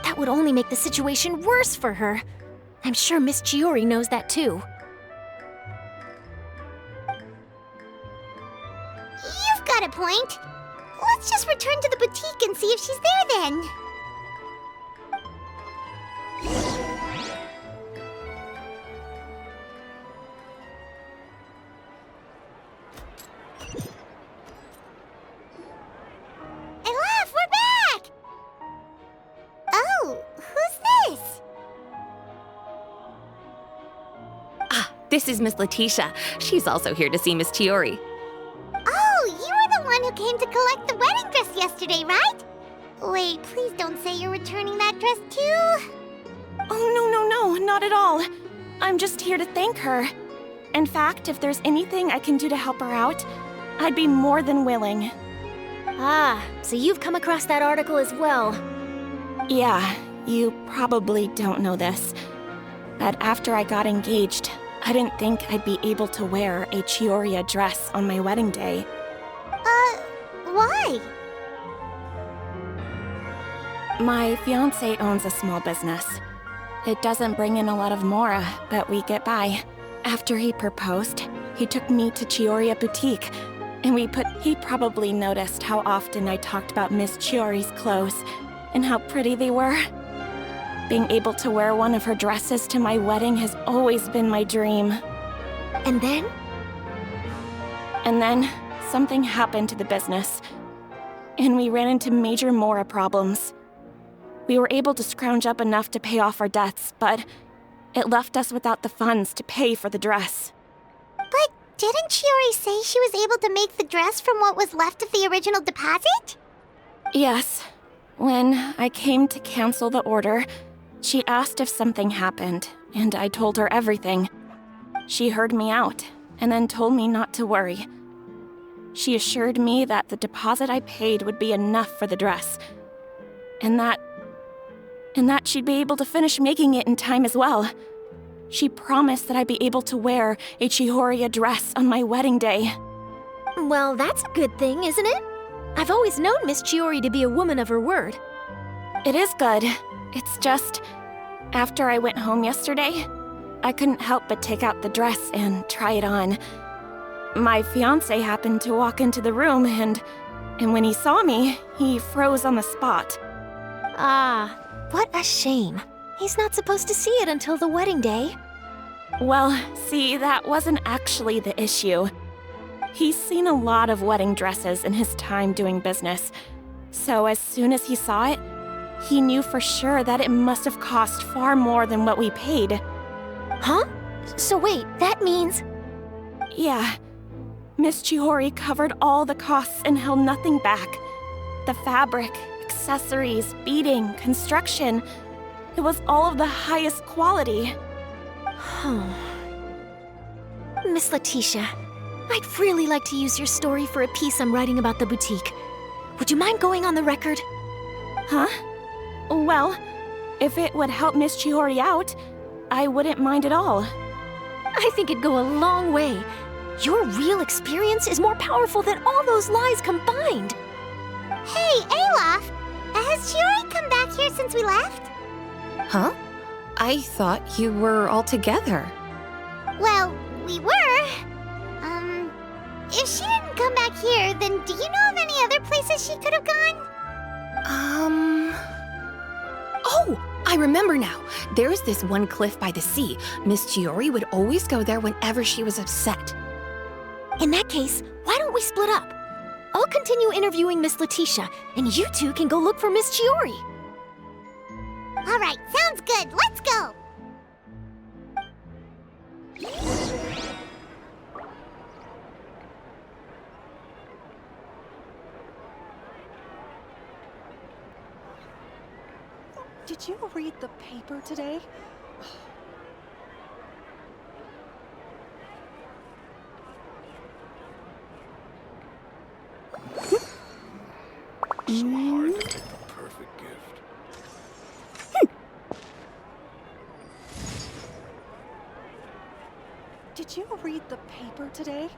That would only make the situation worse for her. I'm sure Miss Chiori knows that too. You've got a point. Let's just return to the boutique and see if she's there then. This is Miss Letitia. She's also here to see Miss Chiori. Oh, you were the one who came to collect the wedding dress yesterday, right? Wait, please don't say you're returning that dress too. Oh, no, not at all. I'm just here to thank her. In fact, if there's anything I can do to help her out, I'd be more than willing. Ah, so you've come across that article as well. Yeah, you probably don't know this, but after I got engaged, I didn't think I'd be able to wear a Chiori dress on my wedding day. Why? My fiancé owns a small business. It doesn't bring in a lot of mora, but we get by. After he proposed, he took me to Chiori Boutique, and he probably noticed how often I talked about Miss Chiori's clothes and how pretty they were. Being able to wear one of her dresses to my wedding has always been my dream. And then? And then, something happened to the business, and we ran into major mora problems. We were able to scrounge up enough to pay off our debts, but it left us without the funds to pay for the dress. But didn't Chiori say she was able to make the dress from what was left of the original deposit? Yes. When I came to cancel the order, she asked if something happened, and I told her everything. She heard me out, and then told me not to worry. She assured me that the deposit I paid would be enough for the dress, and that she'd be able to finish making it in time as well. She promised that I'd be able to wear a Chiori dress on my wedding day. Well, that's a good thing, isn't it? I've always known Miss Chiori to be a woman of her word. It is good. It's just, after I went home yesterday, I couldn't help but take out the dress and try it on. My fiancé happened to walk into the room, and when he saw me, he froze on the spot. Ah, what a shame. He's not supposed to see it until the wedding day. Well, see, that wasn't actually the issue. He's seen a lot of wedding dresses in his time doing business, so as soon as he saw it, he knew for sure that it must have cost far more than what we paid. Huh? So wait, that means... Yeah. Miss Chiori covered all the costs and held nothing back. The fabric, accessories, beading, construction. It was all of the highest quality. Miss Letitia, I'd really like to use your story for a piece I'm writing about the boutique. Would you mind going on the record? Huh? Well, if it would help Miss Chiori out, I wouldn't mind at all. I think it'd go a long way. Your real experience is more powerful than all those lies combined. Hey, Olaf! Has Chiori come back here since we left? Huh? I thought you were all together. Well, we were. If she didn't come back here, then do you know of any other places she could have gone? Oh, I remember now. There's this one cliff by the sea. Miss Chiori would always go there whenever she was upset. In that case, why don't we split up? I'll continue interviewing Miss Letitia, and you two can go look for Miss Chiori. All right, sounds good. Let's go. Did you read the paper today? Perfect gift. Did you read the paper today?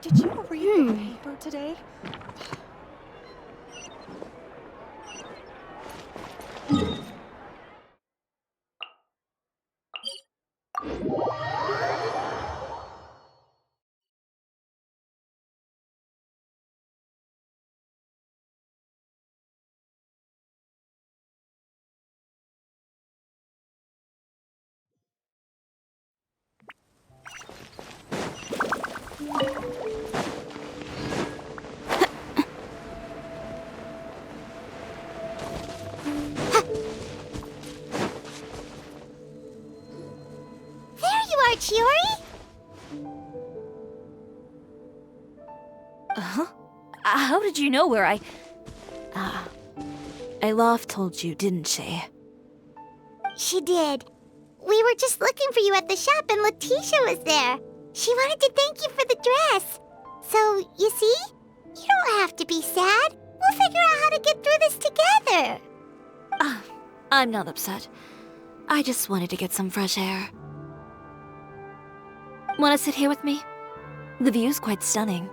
Did you read the paper today? Chiori? How did you know where I... Eilaf told you, didn't she? She did. We were just looking for you at the shop and Letitia was there. She wanted to thank you for the dress. So, you see? You don't have to be sad. We'll figure out how to get through this together. I'm not upset. I just wanted to get some fresh air. Want to sit here with me? The view's quite stunning.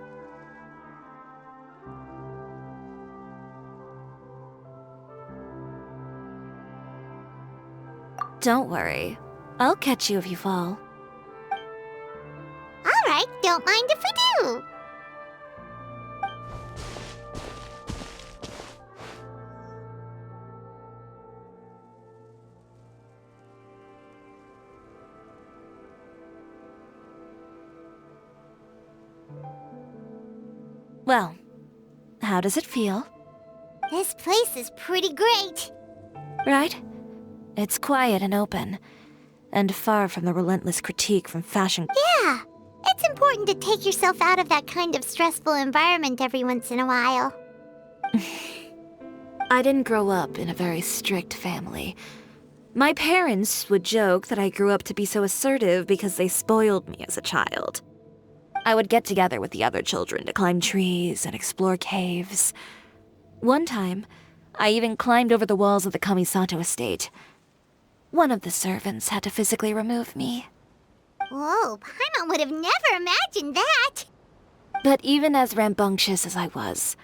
Don't worry. I'll catch you if you fall. All right, don't mind if we do. Well, how does it feel? This place is pretty great. Right? It's quiet and open, and far from the relentless critique from fashion. Yeah, it's important to take yourself out of that kind of stressful environment every once in a while. I didn't grow up in a very strict family. My parents would joke that I grew up to be so assertive because they spoiled me as a child. I would get together with the other children to climb trees and explore caves. One time, I even climbed over the walls of the Kamisato estate. One of the servants had to physically remove me. Whoa, Paimon would have never imagined that. But even as rambunctious as I was,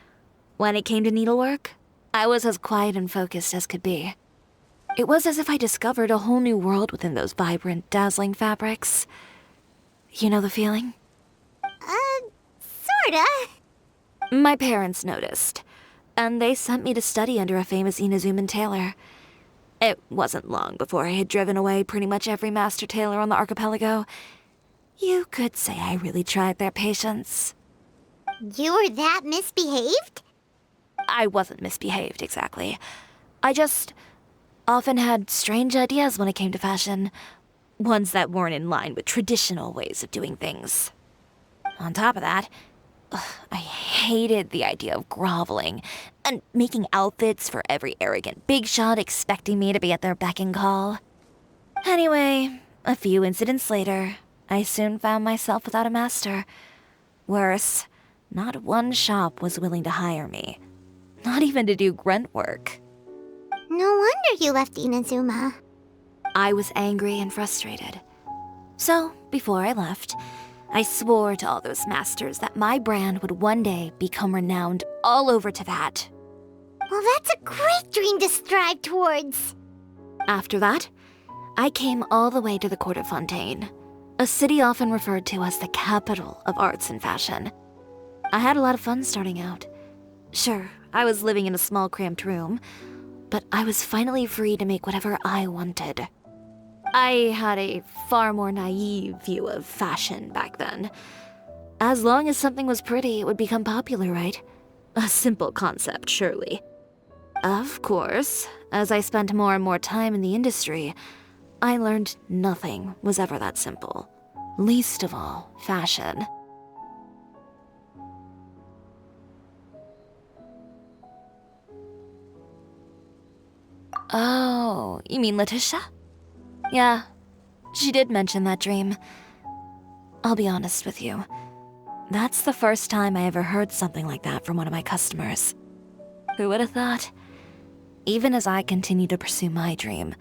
when it came to needlework, I was as quiet and focused as could be. It was as if I discovered a whole new world within those vibrant, dazzling fabrics. You know the feeling? Sorta. My parents noticed, and they sent me to study under a famous Inazuman tailor. It wasn't long before I had driven away pretty much every master tailor on the archipelago. You could say I really tried their patience. You were that misbehaved? I wasn't misbehaved, exactly. I just often had strange ideas when it came to fashion. Ones that weren't in line with traditional ways of doing things. On top of that, I hated the idea of groveling and making outfits for every arrogant big shot expecting me to be at their beck and call. Anyway, a few incidents later, I soon found myself without a master. Worse, not one shop was willing to hire me. Not even to do grunt work. No wonder you left Inazuma. I was angry and frustrated. So, before I left, I swore to all those masters that my brand would one day become renowned all over Teyvat. Well, that's a great dream to strive towards. After that, I came all the way to the court of Fontaine, a city often referred to as the capital of arts and fashion. I had a lot of fun starting out. Sure, I was living in a small cramped room, but I was finally free to make whatever I wanted. I had a far more naive view of fashion back then. As long as something was pretty, it would become popular, right? A simple concept, surely. Of course, as I spent more and more time in the industry, I learned nothing was ever that simple. Least of all, fashion. Oh, you mean Letitia? Yeah, she did mention that dream. I'll be honest with you. That's the first time I ever heard something like that from one of my customers. Who would have thought? Even as I continue to pursue my dream,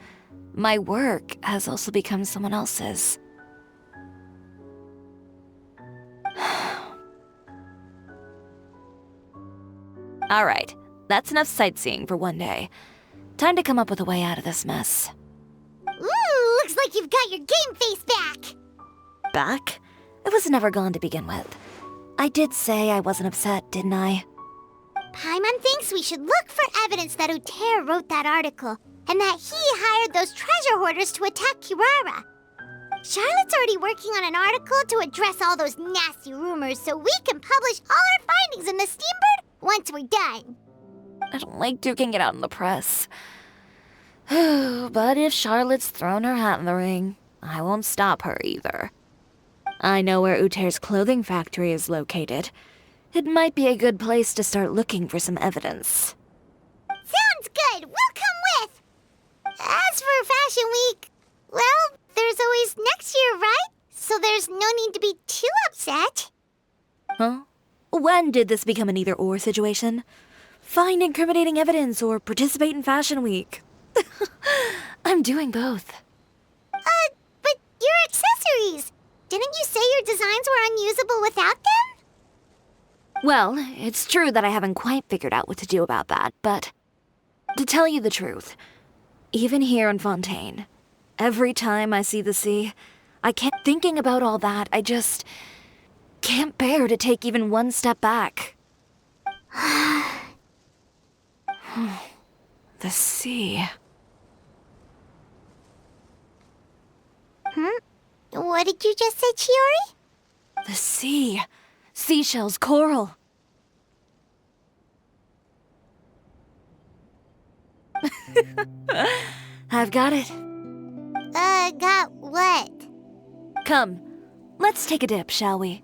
my work has also become someone else's. Alright, that's enough sightseeing for one day. Time to come up with a way out of this mess. Ooh, looks like you've got your game face back! Back? It was never gone to begin with. I did say I wasn't upset, didn't I? Paimon thinks we should look for evidence that Uter wrote that article, and that he hired those treasure hoarders to attack Kirara. Charlotte's already working on an article to address all those nasty rumors so we can publish all our findings in the Steambird once we're done. I don't like duking it out in the press. But if Charlotte's thrown her hat in the ring, I won't stop her either. I know where Uter's clothing factory is located. It might be a good place to start looking for some evidence. Sounds good! We'll come with! As for Fashion Week, well, there's always next year, right? So there's no need to be too upset. Huh? When did this become an either-or situation? Find incriminating evidence or participate in Fashion Week. I'm doing both. But your accessories! Didn't you say your designs were unusable without them? Well, it's true that I haven't quite figured out what to do about that, but to tell you the truth, even here in Fontaine, every time I see the sea, I can't thinking about all that. I just can't bear to take even one step back. The sea. What did you just say, Chiori? The sea. Seashells, coral. I've got it. Got what? Come, let's take a dip, shall we?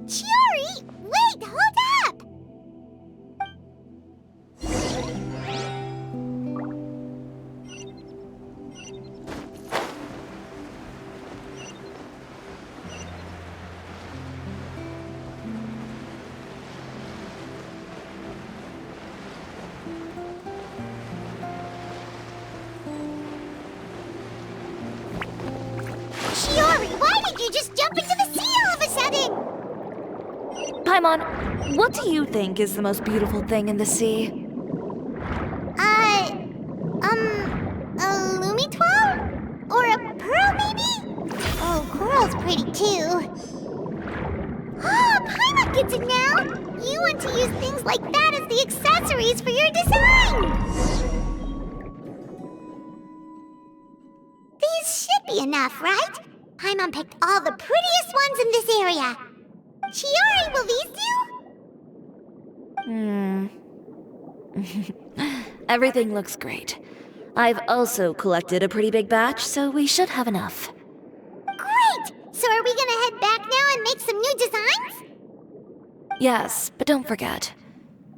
Chiori! Wait, hold up! Chiori, why did you just jump into the sea all of a sudden? Paimon, what do you think is the most beautiful thing in the sea? A Lumitoile? Or a pearl, maybe? Oh, coral's pretty too. gets it now? You want to use things like that as the accessories for your designs! These should be enough, right? Paimon picked all the prettiest ones in this area. Chiori, will these do? Everything looks great. I've also collected a pretty big batch, so we should have enough. Great! So are we gonna head back now and make some new designs? Yes, but don't forget,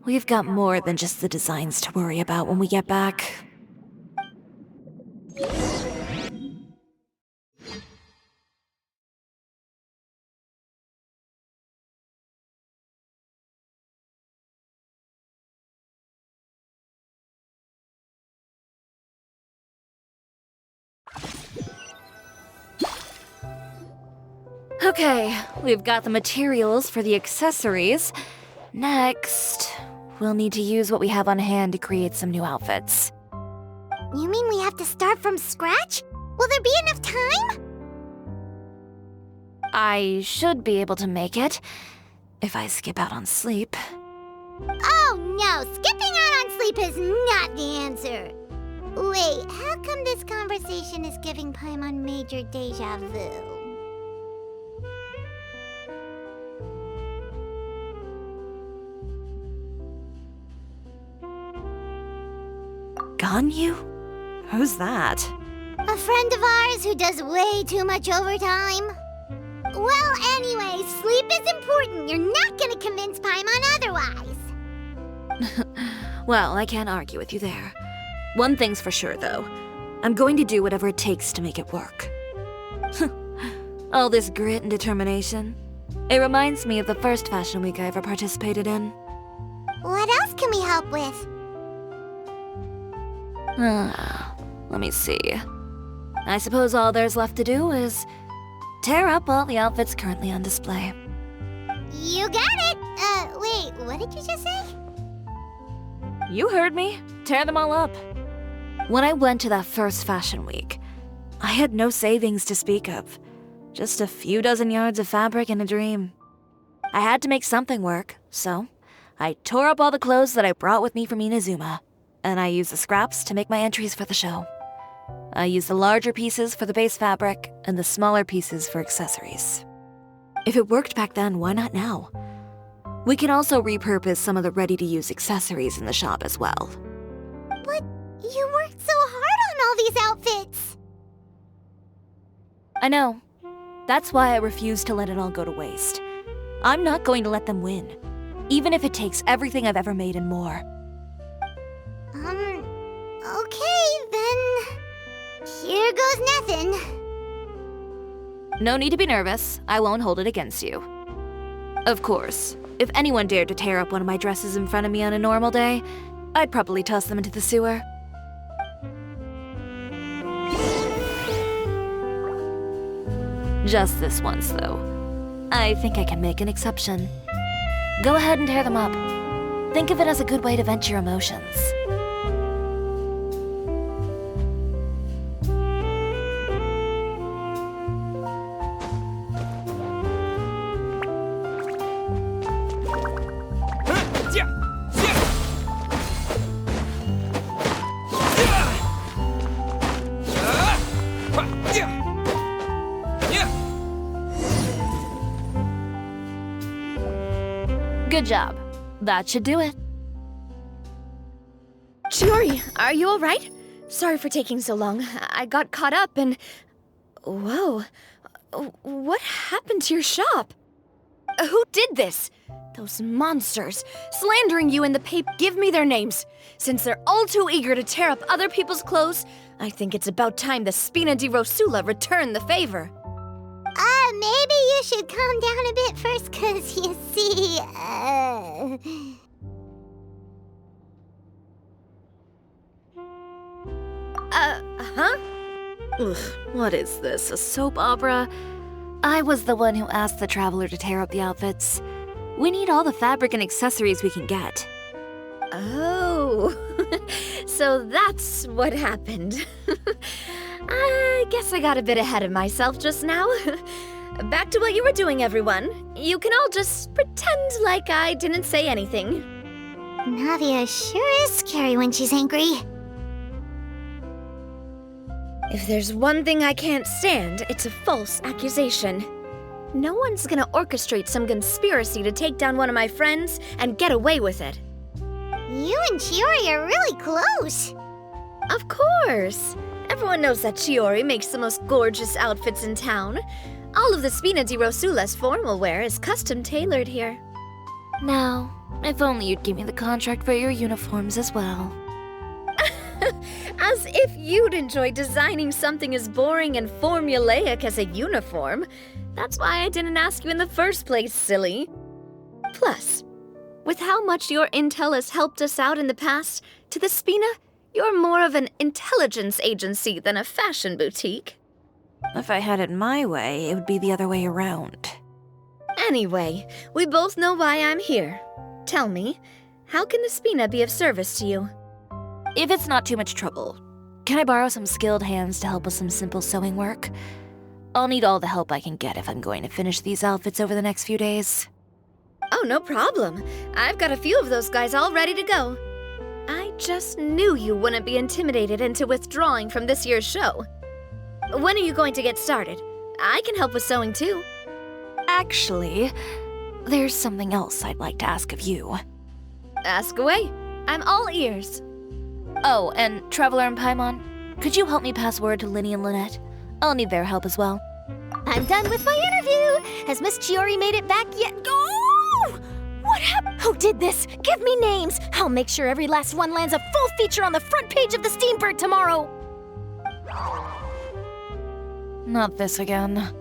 we've got more than just the designs to worry about when we get back. Okay, we've got the materials for the accessories. Next, we'll need to use what we have on hand to create some new outfits. You mean we have to start from scratch? Will there be enough time? I should be able to make it, if I skip out on sleep. Oh no, skipping out on sleep is not the answer. Wait, how come this conversation is giving Paimon major deja vu? Ganyu? Who's that? A friend of ours who does way too much overtime. Well, anyway, sleep is important. You're not gonna convince Paimon otherwise. Well, I can't argue with you there. One thing's for sure, though. I'm going to do whatever it takes to make it work. All this grit and determination. It reminds me of the first fashion week I ever participated in. What else can we help with? Let me see. I suppose all there's left to do is tear up all the outfits currently on display. You got it! Wait, what did you just say? You heard me. Tear them all up. When I went to that first fashion week, I had no savings to speak of. Just a few dozen yards of fabric and a dream. I had to make something work, so I tore up all the clothes that I brought with me from Inazuma, and I used the scraps to make my entries for the show. I used the larger pieces for the base fabric and the smaller pieces for accessories. If it worked back then, why not now? We can also repurpose some of the ready-to-use accessories in the shop as well. But you worked so hard on all these outfits! I know. That's why I refuse to let it all go to waste. I'm not going to let them win, even if it takes everything I've ever made and more. Okay, then... Here goes nothing. No need to be nervous. I won't hold it against you. Of course, if anyone dared to tear up one of my dresses in front of me on a normal day, I'd probably toss them into the sewer. Just this once, though. I think I can make an exception. Go ahead and tear them up. Think of it as a good way to vent your emotions. Good job. That should do it. Chiori, are you alright? Sorry for taking so long. I got caught up and... Whoa. What happened to your shop? Who did this? Those monsters. Slandering you in the paper. Give me their names. Since they're all too eager to tear up other people's clothes, I think it's about time the Spina di Rosula return the favor. Maybe you should calm down a bit first, 'cause you see, Ugh, what is this, a soap opera? I was the one who asked the traveler to tear up the outfits. We need all the fabric and accessories we can get. Oh, so that's what happened. I guess I got a bit ahead of myself just now. back to what you were doing, everyone. You can all just pretend like I didn't say anything. Navia sure is scary when she's angry. If there's one thing I can't stand, it's a false accusation. No one's gonna orchestrate some conspiracy to take down one of my friends and get away with it. You and Chiori are really close. Of course! Everyone knows that Chiori makes the most gorgeous outfits in town. All of the Spina di Rosula's formal wear is custom tailored here. Now, if only you'd give me the contract for your uniforms as well. As if you'd enjoy designing something as boring and formulaic as a uniform. That's why I didn't ask you in the first place, silly. Plus, with how much your intel has helped us out in the past, to the Spina, you're more of an intelligence agency than a fashion boutique. If I had it my way, it would be the other way around. Anyway, we both know why I'm here. Tell me, how can the Spina be of service to you? If it's not too much trouble, can I borrow some skilled hands to help with some simple sewing work? I'll need all the help I can get if I'm going to finish these outfits over the next few days. Oh, no problem. I've got a few of those guys all ready to go. I just knew you wouldn't be intimidated into withdrawing from this year's show. When are you going to get started? I can help with sewing too. Actually, there's something else I'd like to ask of you. Ask away. I'm all ears. Oh, and Traveler and Paimon, could you help me pass word to Linny and Lynette? I'll need their help as well. I'm done with my interview. Has Miss Chiori made it back yet? Oh! What happened? Who did this? Give me names. I'll make sure every last one lands a full feature on the front page of the Steambird tomorrow. Not this again.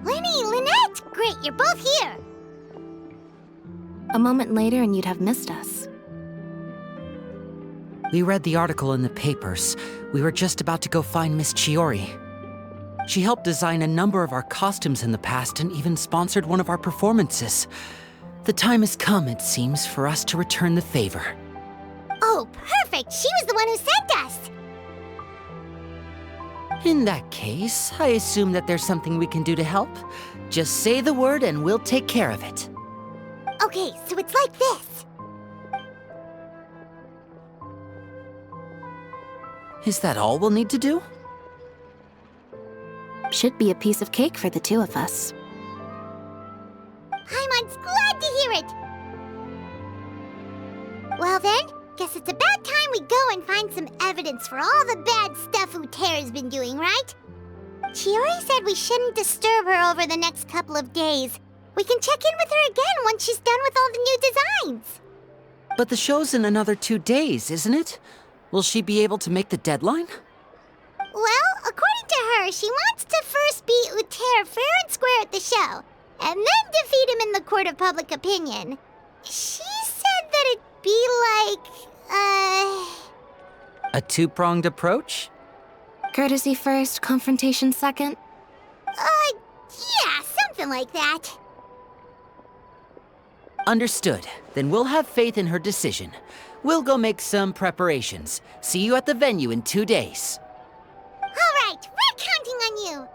Linny, Lynette! Great, you're both here. A moment later and you'd have missed us. We read the article in the papers. We were just about to go find Miss Chiori. She helped design a number of our costumes in the past and even sponsored one of our performances. The time has come, it seems, for us to return the favor. Oh, perfect! She was the one who sent us! In that case, I assume that there's something we can do to help. Just say the word and we'll take care of it. Okay, so it's like this. Is that all we'll need to do? Should be a piece of cake for the two of us. Paimon's glad to hear it! Well then, guess it's about time we go and find some evidence for all the bad stuff Utera's been doing, right? Chiori said we shouldn't disturb her over the next couple of days. We can check in with her again once she's done with all the new designs. But the show's in another 2 days, isn't it? Will she be able to make the deadline? Well, according to her, she wants to first beat Utera fair and square at the show, and then defeat him in the court of public opinion. She said that it'd be like, A two-pronged approach? Courtesy first, confrontation second? Yeah, something like that. Understood. Then we'll have faith in her decision. We'll go make some preparations. See you at the venue in 2 days. All right, we're counting on you.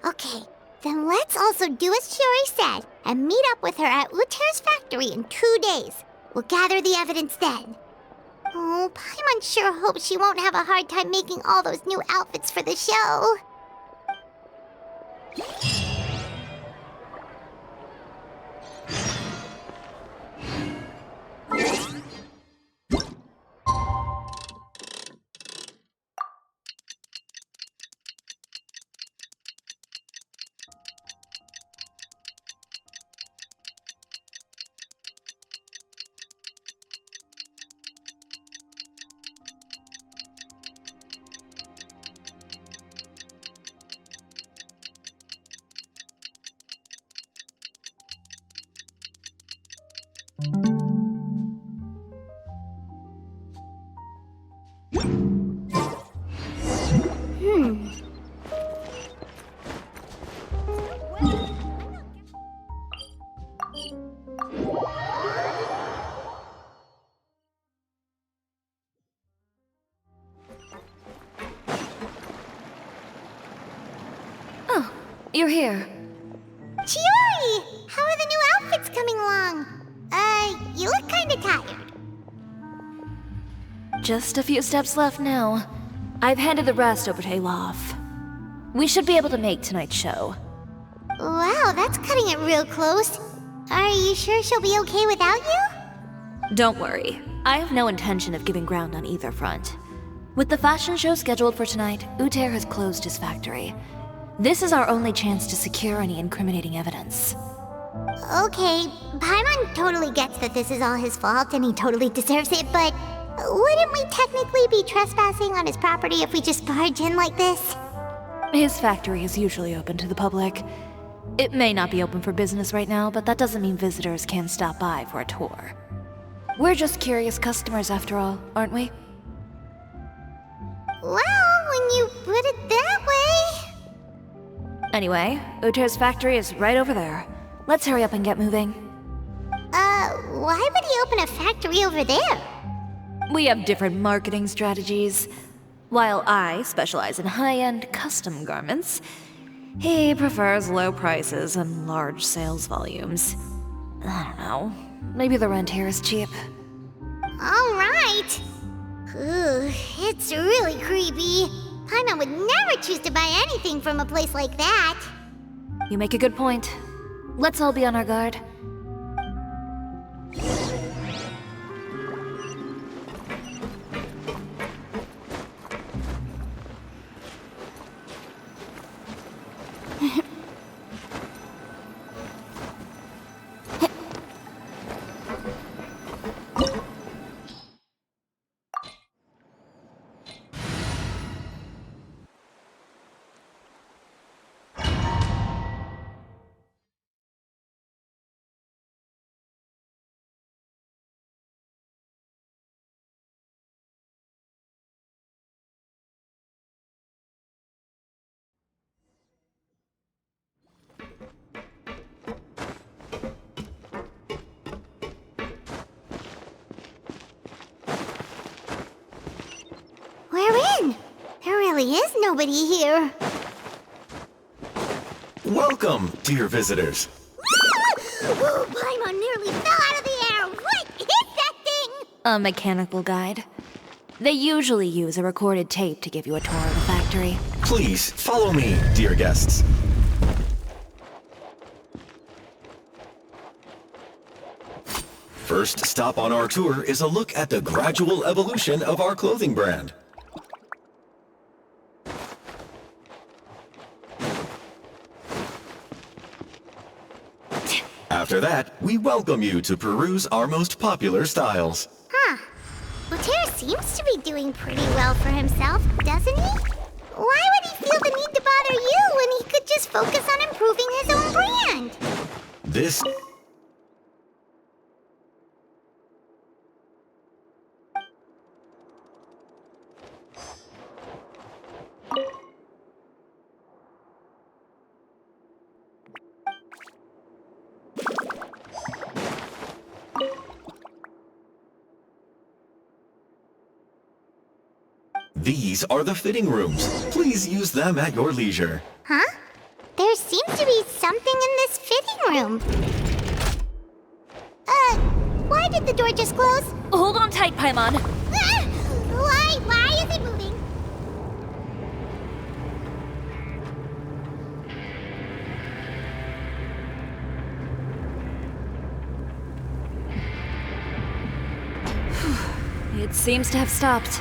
Okay, then let's also do as Chiori said and meet up with her at Utera's factory in 2 days. We'll gather the evidence then. Oh, Paimon sure hopes she won't have a hard time making all those new outfits for the show. You're here. Chiori! How are the new outfits coming along? You look kinda tired. Just a few steps left now. I've handed the rest over to Olaf. We should be able to make tonight's show. Wow, that's cutting it real close. Are you sure she'll be okay without you? Don't worry. I have no intention of giving ground on either front. With the fashion show scheduled for tonight, Uter has closed his factory. This is our only chance to secure any incriminating evidence. Okay, Paimon totally gets that this is all his fault and he totally deserves it, but wouldn't we technically be trespassing on his property if we just barge in like this? His factory is usually open to the public. It may not be open for business right now, but that doesn't mean visitors can't stop by for a tour. We're just curious customers after all, aren't we? Well, when you put it that way... Anyway, Uter's factory is right over there. Let's hurry up and get moving. Why would he open a factory over there? We have different marketing strategies. While I specialize in high-end custom garments, he prefers low prices and large sales volumes. I don't know. Maybe the rent here is cheap. Alright. It's really creepy. Paimon would never choose to buy anything from a place like that. You make a good point. Let's all be on our guard. We're in. There really is nobody here. Welcome, dear visitors. Whoa, Paimon nearly fell out of the air. What is that thing? A mechanical guide. They usually use a recorded tape to give you a tour of the factory. Please, follow me, dear guests. First stop on our tour is a look at the gradual evolution of our clothing brand. After that, we welcome you to peruse our most popular styles. Huh. Uter seems to be doing pretty well for himself, doesn't he? Why would he feel the need to bother you when he could just focus on improving his own brand? This... These are the fitting rooms. Please use them at your leisure. Huh? There seems to be something in this fitting room. Why did the door just close? Hold on tight, Paimon. Why is it moving? It seems to have stopped.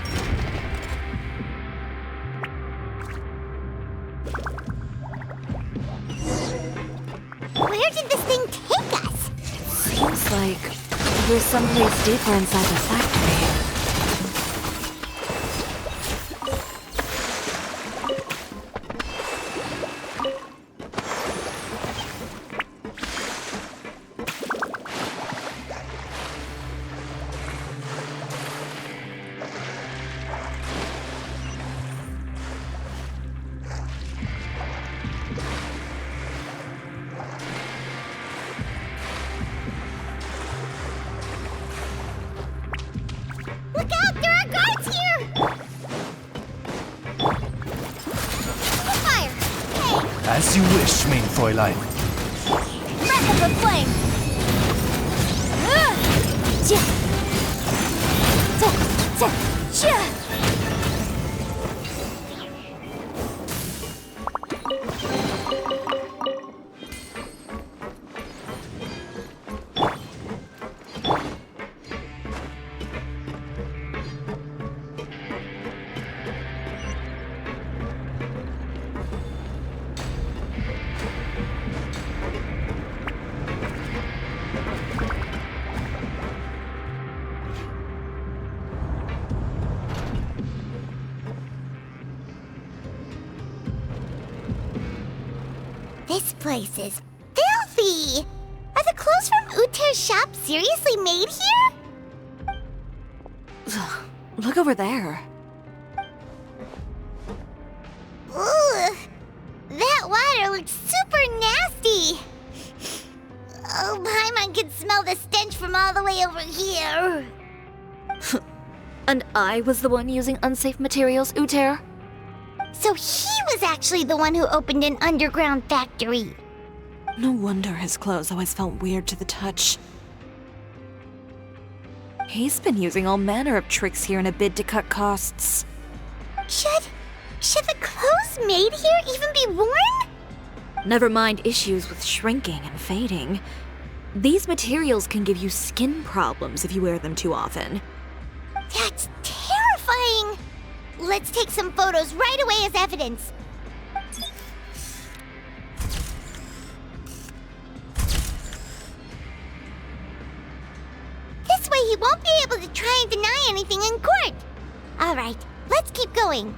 Where did this thing take us? Seems like we're someplace deeper inside the factory. Look out! There are guards here! Fire! Hey! As you wish, mein Fräulein. Breath of the flame! This place is filthy! Are the clothes from Uther's shop seriously made here? Look over there. Ooh, that water looks super nasty! Oh, Paimon can smell the stench from all the way over here. And I was the one using unsafe materials, Uther? So he was actually the one who opened an underground factory. No wonder his clothes always felt weird to the touch. He's been using all manner of tricks here in a bid to cut costs. Should the clothes made here even be worn? Never mind issues with shrinking and fading. These materials can give you skin problems if you wear them too often. That's terrifying! Let's take some photos right away as evidence. This way he won't be able to try and deny anything in court. All right, let's keep going.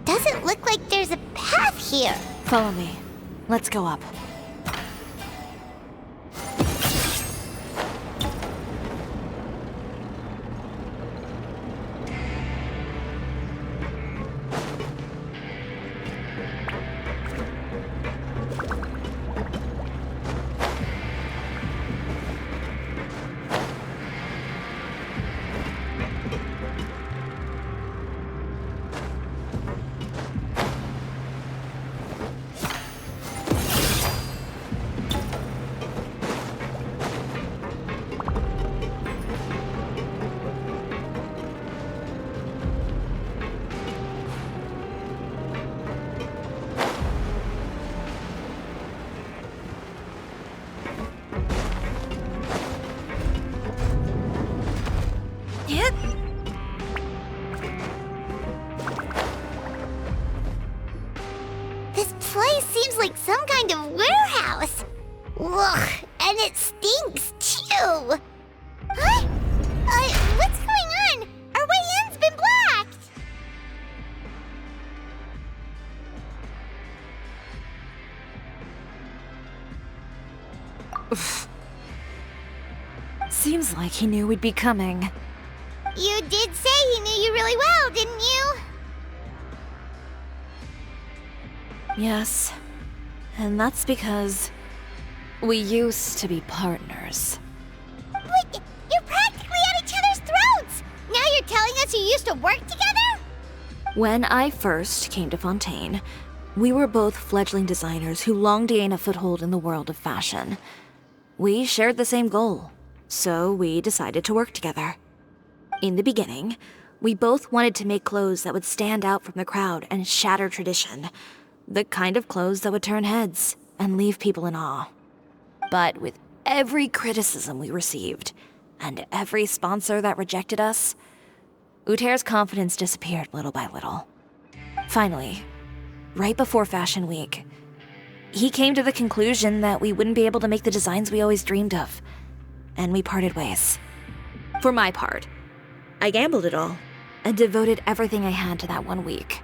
Doesn't look like there's a path here. Follow me. Let's go up. This place seems like some kind of warehouse. Ugh, and it stinks too. Huh? What's going on? Our way in's been blocked. Seems like he knew we'd be coming. You did say he knew you really well, didn't you? Yes. And that's because we used to be partners. Wait, you're practically at each other's throats! Now you're telling us you used to work together? When I first came to Fontaine, we were both fledgling designers who longed to gain a foothold in the world of fashion. We shared the same goal, so we decided to work together. In the beginning, we both wanted to make clothes that would stand out from the crowd and shatter tradition. The kind of clothes that would turn heads and leave people in awe. But with every criticism we received, and every sponsor that rejected us, Uter's confidence disappeared little by little. Finally, right before Fashion Week, he came to the conclusion that we wouldn't be able to make the designs we always dreamed of, and we parted ways. For my part, I gambled it all and devoted everything I had to that 1 week.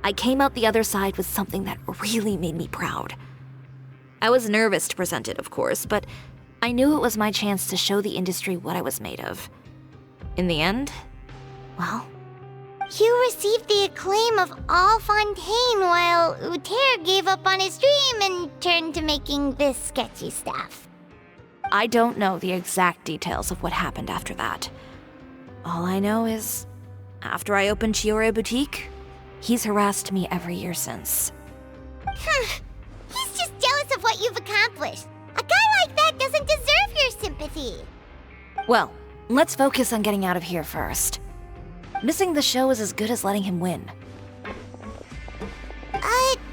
I came out the other side with something that really made me proud. I was nervous to present it, of course, but I knew it was my chance to show the industry what I was made of. In the end, well... You received the acclaim of all Fontaine while Uter gave up on his dream and turned to making this sketchy stuff. I don't know the exact details of what happened after that. All I know is, after I opened Chioria Boutique, he's harassed me every year since. He's just jealous of what you've accomplished. A guy like that doesn't deserve your sympathy. Well, let's focus on getting out of here first. Missing the show is as good as letting him win.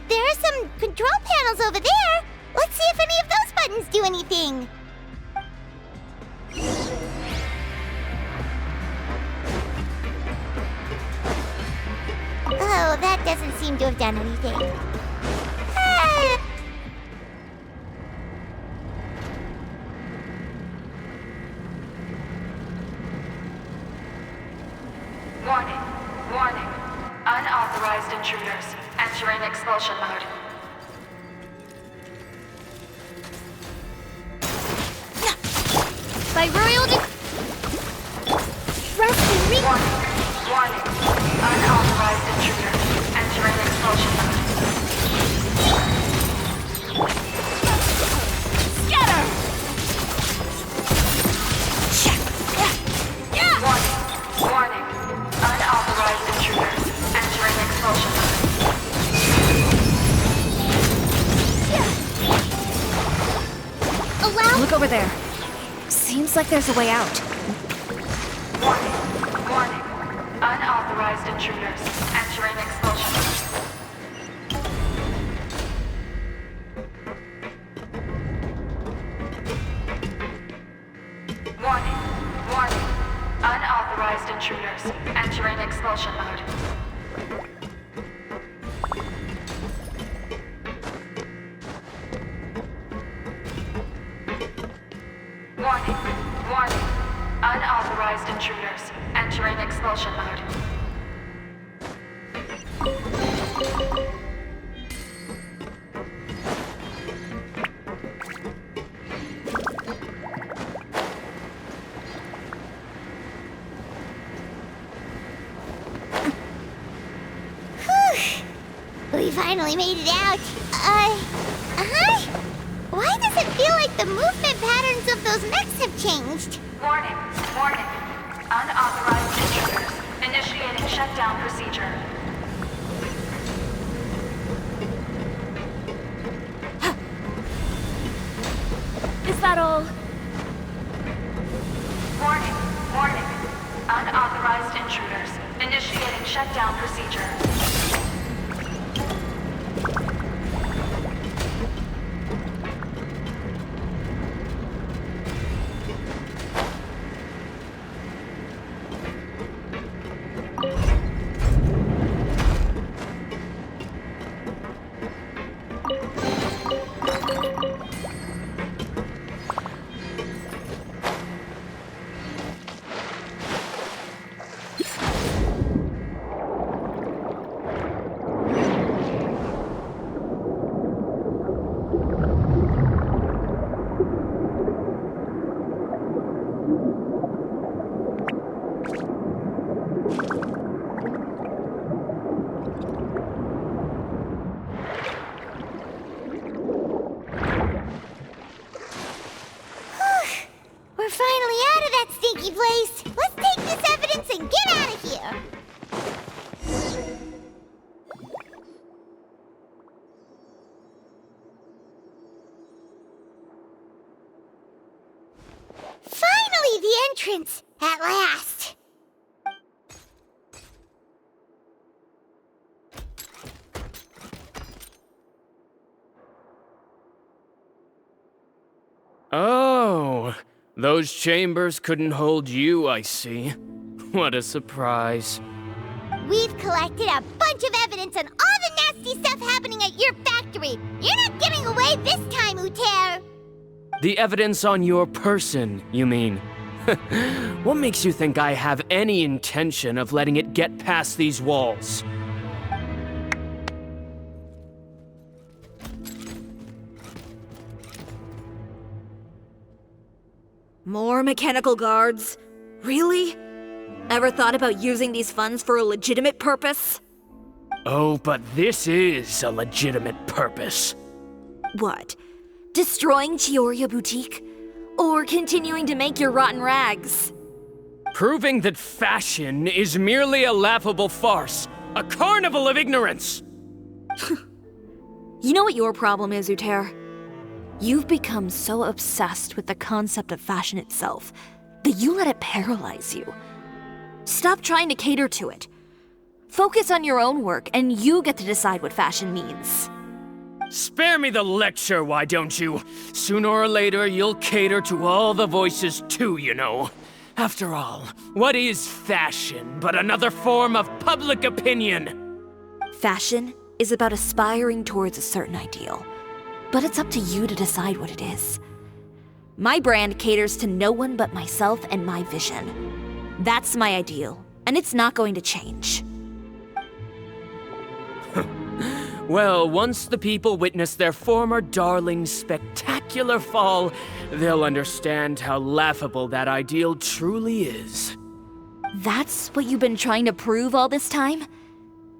There are some control panels over there. Let's see if any of those buttons do anything. Oh, that doesn't seem to have done anything. Warning, warning. Unauthorized intruders entering expulsion mode. By royal Warning, warning. Unauthorized intruders entering expulsion mode. Scatter! Warning, warning. Unauthorized intruders entering expulsion mode. Look over there. Seems like there's a way out. Warning, warning. Unauthorized intruders entering expulsion mode. Warning, warning. Unauthorized intruders entering expulsion mode. Warning, warning. Unauthorized intruders entering expulsion mode. We finally made it out. Why does it feel like the movement patterns of those mechs have changed? Warning, warning. Unauthorized intruders initiating shutdown procedure. Is that all? Warning, warning. Unauthorized intruders initiating shutdown procedure. Those chambers couldn't hold you, I see. What a surprise. We've collected a bunch of evidence on all the nasty stuff happening at your factory. You're not getting away this time, Uter. The evidence on your person, you mean? What makes you think I have any intention of letting it get past these walls? More mechanical guards? Really? Ever thought about using these funds for a legitimate purpose? Oh, but this is a legitimate purpose. What? Destroying Chioria Boutique? Or continuing to make your rotten rags? Proving that fashion is merely a laughable farce, a carnival of ignorance! You know what your problem is, Uter? You've become so obsessed with the concept of fashion itself that you let it paralyze you. Stop trying to cater to it. Focus on your own work, and you get to decide what fashion means. Spare me the lecture, why don't you? Sooner or later, you'll cater to all the voices too, you know. After all, what is fashion but another form of public opinion? Fashion is about aspiring towards a certain ideal, but it's up to you to decide what it is. My brand caters to no one but myself and my vision. That's my ideal, and it's not going to change. Well, once the people witness their former darling's spectacular fall, they'll understand how laughable that ideal truly is. That's what you've been trying to prove all this time?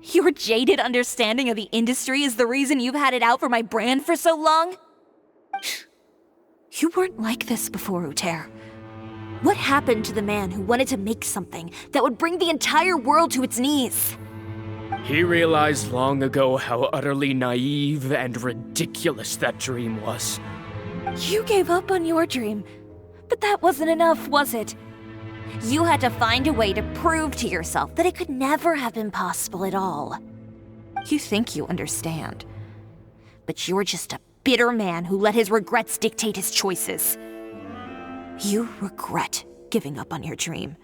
Your jaded understanding of the industry is the reason you've had it out for my brand for so long? You weren't like this before, Uter. What happened to the man who wanted to make something that would bring the entire world to its knees? He realized long ago how utterly naive and ridiculous that dream was. You gave up on your dream, but that wasn't enough, was it? You had to find a way to prove to yourself that it could never have been possible at all. You think you understand, but you're just a bitter man who let his regrets dictate his choices. You regret giving up on your dream.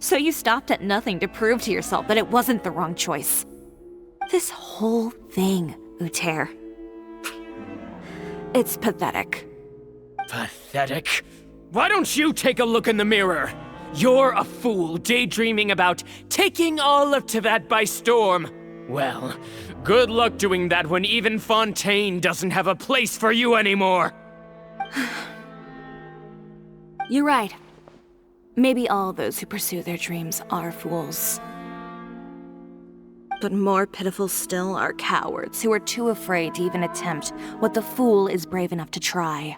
So you stopped at nothing to prove to yourself that it wasn't the wrong choice. This whole thing, Uter. It's pathetic. Pathetic? Why don't you take a look in the mirror? You're a fool daydreaming about taking all of Teyvat by storm. Well, good luck doing that when even Fontaine doesn't have a place for you anymore. You're right. Maybe all those who pursue their dreams are fools. But more pitiful still are cowards who are too afraid to even attempt what the fool is brave enough to try.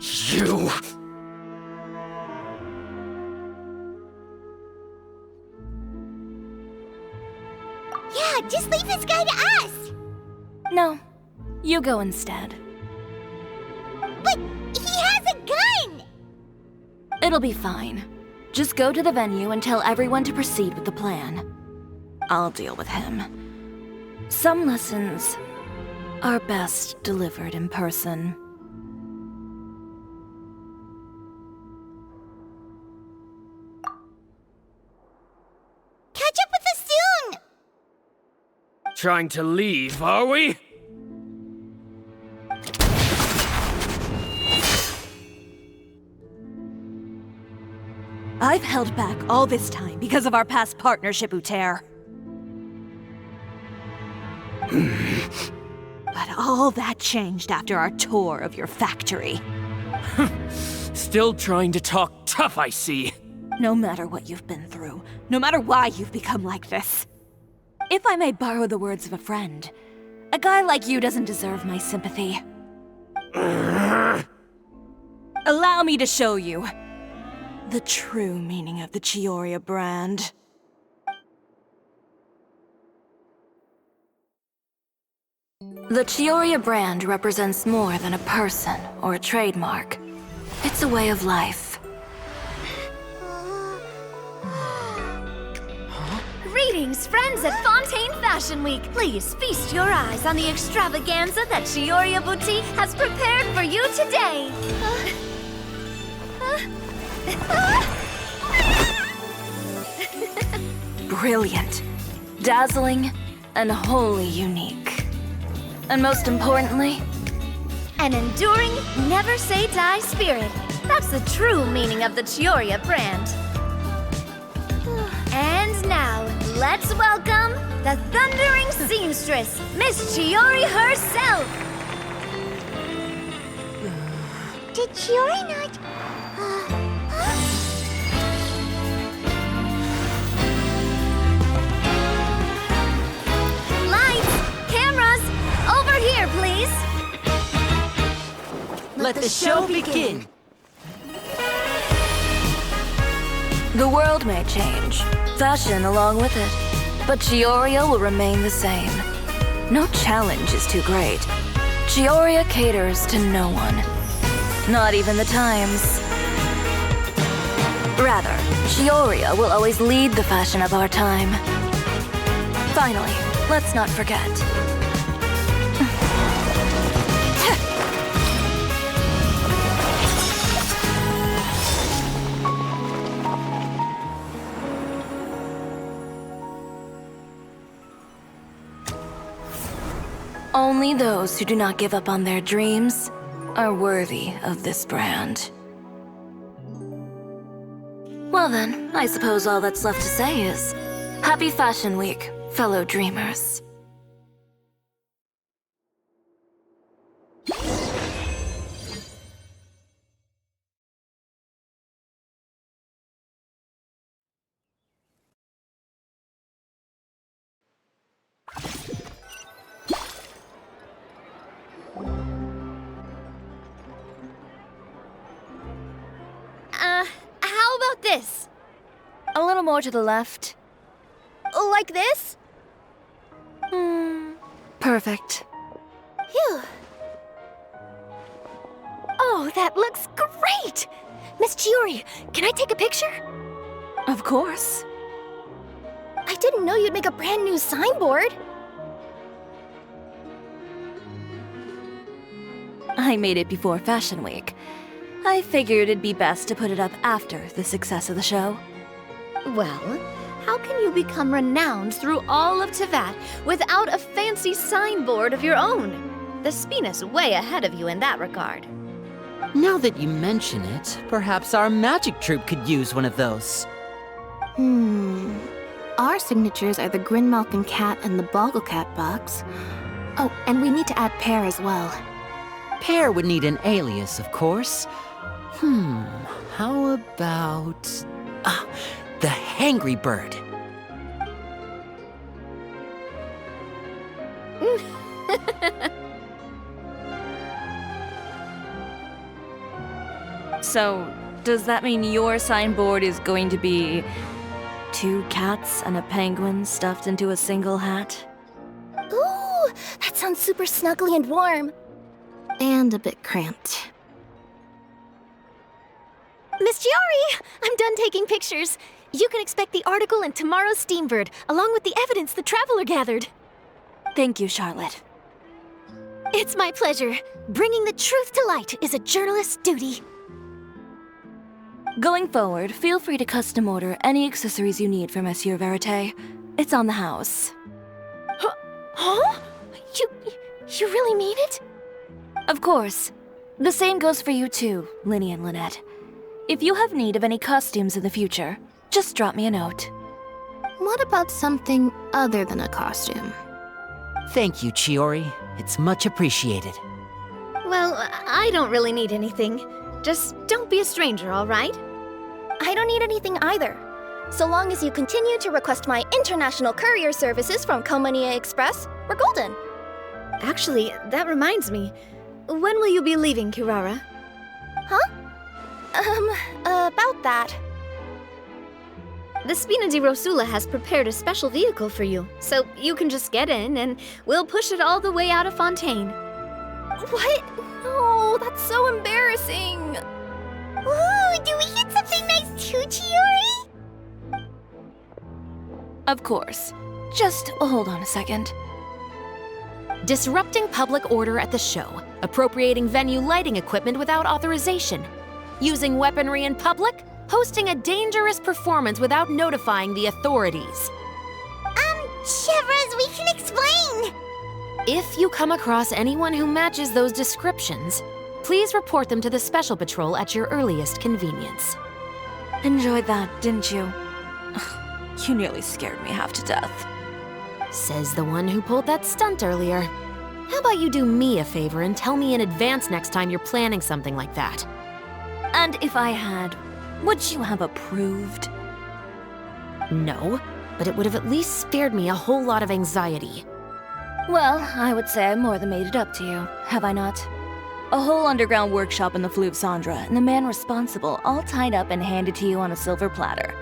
You... Yeah, just leave this guy to us! No, you go instead. But he has a gun! It'll be fine. Just go to the venue and tell everyone to proceed with the plan. I'll deal with him. Some lessons are best delivered in person. Catch up with us soon! Trying to leave, are we? I've held back all this time because of our past partnership, Uter. But all that changed after our tour of your factory. Still trying to talk tough, I see. No matter what you've been through, no matter why you've become like this. If I may borrow the words of a friend, a guy like you doesn't deserve my sympathy. Allow me to show you the true meaning of the Chioria brand. The Chioria brand represents more than a person or a trademark. It's a way of life. Greetings, friends at Fontaine Fashion Week. Please feast your eyes on the extravaganza that Chioria Boutique has prepared for you today. Brilliant, dazzling, and wholly unique. And most importantly, An enduring, never say die spirit. That's the true meaning of the Chioria brand. And now, let's welcome the thundering seamstress, Miss Chiori herself! Did Chiori not... Lights! Cameras! Over here, please! Let the show begin. the world may change, fashion along with it, but Chioria will remain the same. No challenge is too great. Chioria caters to no one. Not even the times. Rather, Chioria will always lead the fashion of our time. Finally, let's not forget. Only those who do not give up on their dreams are worthy of this brand. Well then, I suppose all that's left to say is, Happy Fashion Week, fellow dreamers. How about this? A little more to the left. Like this? Perfect. Phew. Oh, that looks great! Miss Chiori, can I take a picture? Of course. I didn't know you'd make a brand new signboard. I made it before Fashion Week. I figured it'd be best to put it up after the success of the show. Well, how can you become renowned through all of Tevat without a fancy signboard of your own? The Spina's way ahead of you in that regard. Now that you mention it, perhaps our magic troupe could use one of those. Our signatures are the Grinmalkin Cat and the Bogglecat box. Oh, and we need to add Pear as well. Pear would need an alias, of course. How about... the Hangry Bird. So, does that mean your signboard is going to be 2 cats and a penguin stuffed into a single hat? Ooh, that sounds super snuggly and warm. And a bit cramped. Miss Chiori, I'm done taking pictures. You can expect the article in tomorrow's Steambird, along with the evidence the Traveler gathered. Thank you, Charlotte. It's my pleasure. Bringing the truth to light is a journalist's duty. Going forward, feel free to custom order any accessories you need for Monsieur Verite. It's on the house. Huh? You really mean it? Of course. The same goes for you too, Linny and Lynette. If you have need of any costumes in the future, just drop me a note. What about something other than a costume? Thank you, Chiori. It's much appreciated. Well, I don't really need anything. Just don't be a stranger, all right? I don't need anything either. So long as you continue to request my international courier services from Komania Express, we're golden. Actually, that reminds me. When will you be leaving, Kirara? Huh? About that. The Spina di Rosula has prepared a special vehicle for you, so you can just get in and we'll push it all the way out of Fontaine. What? No, that's so embarrassing. Ooh, do we get something nice too, Chiori? Of course. Just hold on a second. Disrupting public order at the show, appropriating venue lighting equipment without authorization, using weaponry in public, hosting a dangerous performance without notifying the authorities. Chevras, we can explain! If you come across anyone who matches those descriptions, please report them to the Special Patrol at your earliest convenience. Enjoyed that, didn't you? Ugh, you nearly scared me half to death. Says the one who pulled that stunt earlier. How about you do me a favor and tell me in advance next time you're planning something like that? And if I had, would you have approved? No, but it would have at least spared me a whole lot of anxiety. Well, I would say I more than made it up to you, have I not? A whole underground workshop in the Fleuve Sandra, and the man responsible all tied up and handed to you on a silver platter.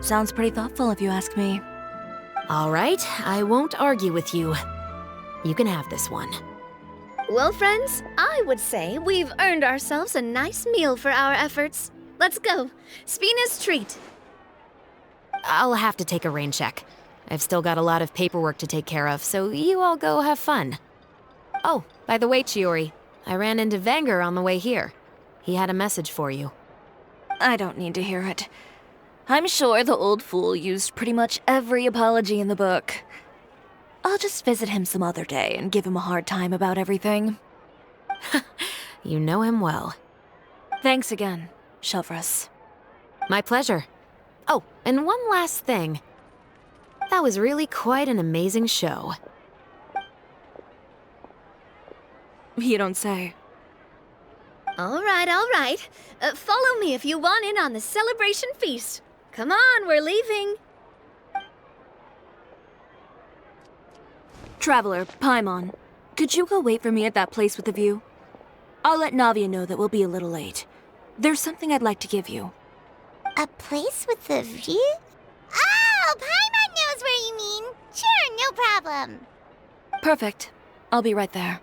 Sounds pretty thoughtful if you ask me. All right, I won't argue with you. You can have this one. Well, friends, I would say we've earned ourselves a nice meal for our efforts. Let's go. Spina's treat. I'll have to take a rain check. I've still got a lot of paperwork to take care of, so you all go have fun. Oh, by the way, Chiori, I ran into Vanger on the way here. He had a message for you. I don't need to hear it. I'm sure the old fool used pretty much every apology in the book. I'll just visit him some other day and give him a hard time about everything. You know him well. Thanks again, Chevras. My pleasure. Oh, and one last thing. That was really quite an amazing show. You don't say. All right. Follow me if you want in on the celebration feast. Come on, we're leaving. Traveler, Paimon, could you go wait for me at that place with the view? I'll let Navia know that we'll be a little late. There's something I'd like to give you. A place with a view? Oh, Paimon knows where you mean. Sure, no problem. Perfect. I'll be right there.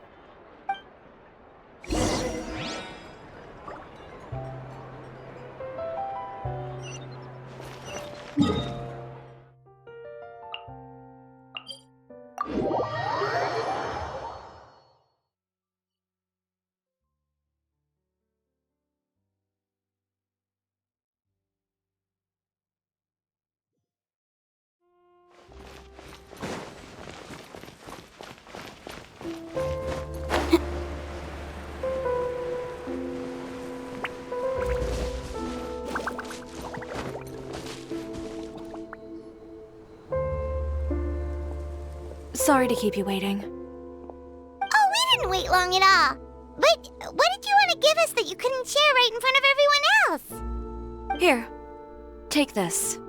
Sorry to keep you waiting. Oh, we didn't wait long at all. But what did you want to give us that you couldn't share right in front of everyone else? Here, take this.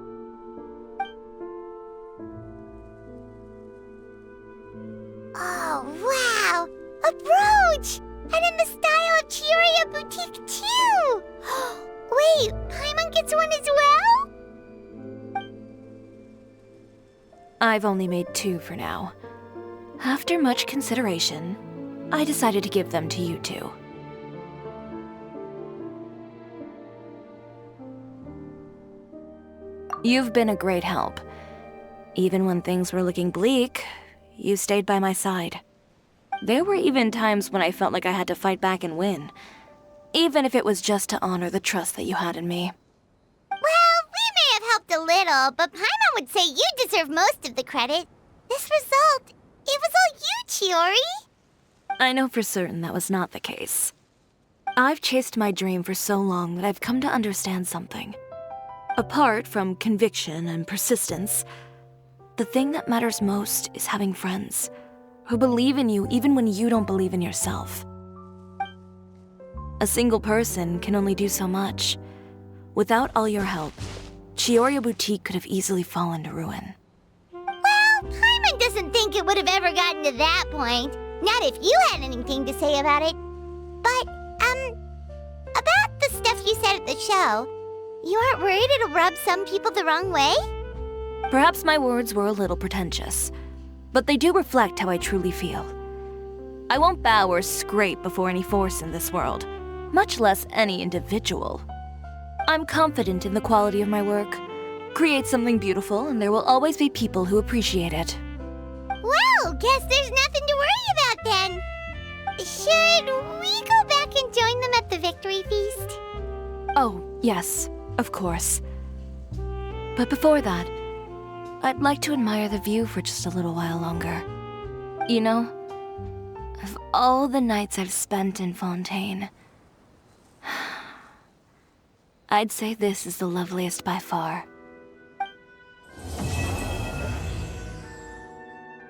Oh, wow! A brooch! And in the style of Chioria Boutique, too! Wait, Paimon gets one as well? I've only made 2 for now. After much consideration, I decided to give them to you two. You've been a great help. Even when things were looking bleak, you stayed by my side. There were even times when I felt like I had to fight back and win, even if it was just to honor the trust that you had in me. Well, we may have helped a little, but Paimon would say you deserve most of the credit. This result, it was all you, Chiori. I know for certain that was not the case. I've chased my dream for so long that I've come to understand something. Apart from conviction and persistence, the thing that matters most is having friends who believe in you even when you don't believe in yourself. A single person can only do so much. Without all your help, Chioria Boutique could have easily fallen to ruin. Well, Paimon doesn't think it would have ever gotten to that point. Not if you had anything to say about it. But, about the stuff you said at the show, you aren't worried it'll rub some people the wrong way? Perhaps my words were a little pretentious, but they do reflect how I truly feel. I won't bow or scrape before any force in this world, much less any individual. I'm confident in the quality of my work. Create something beautiful, and there will always be people who appreciate it. Well, guess there's nothing to worry about then. Should we go back and join them at the victory feast? Oh, yes. Of course. But before that, I'd like to admire the view for just a little while longer. You know, of all the nights I've spent in Fontaine, I'd say this is the loveliest by far.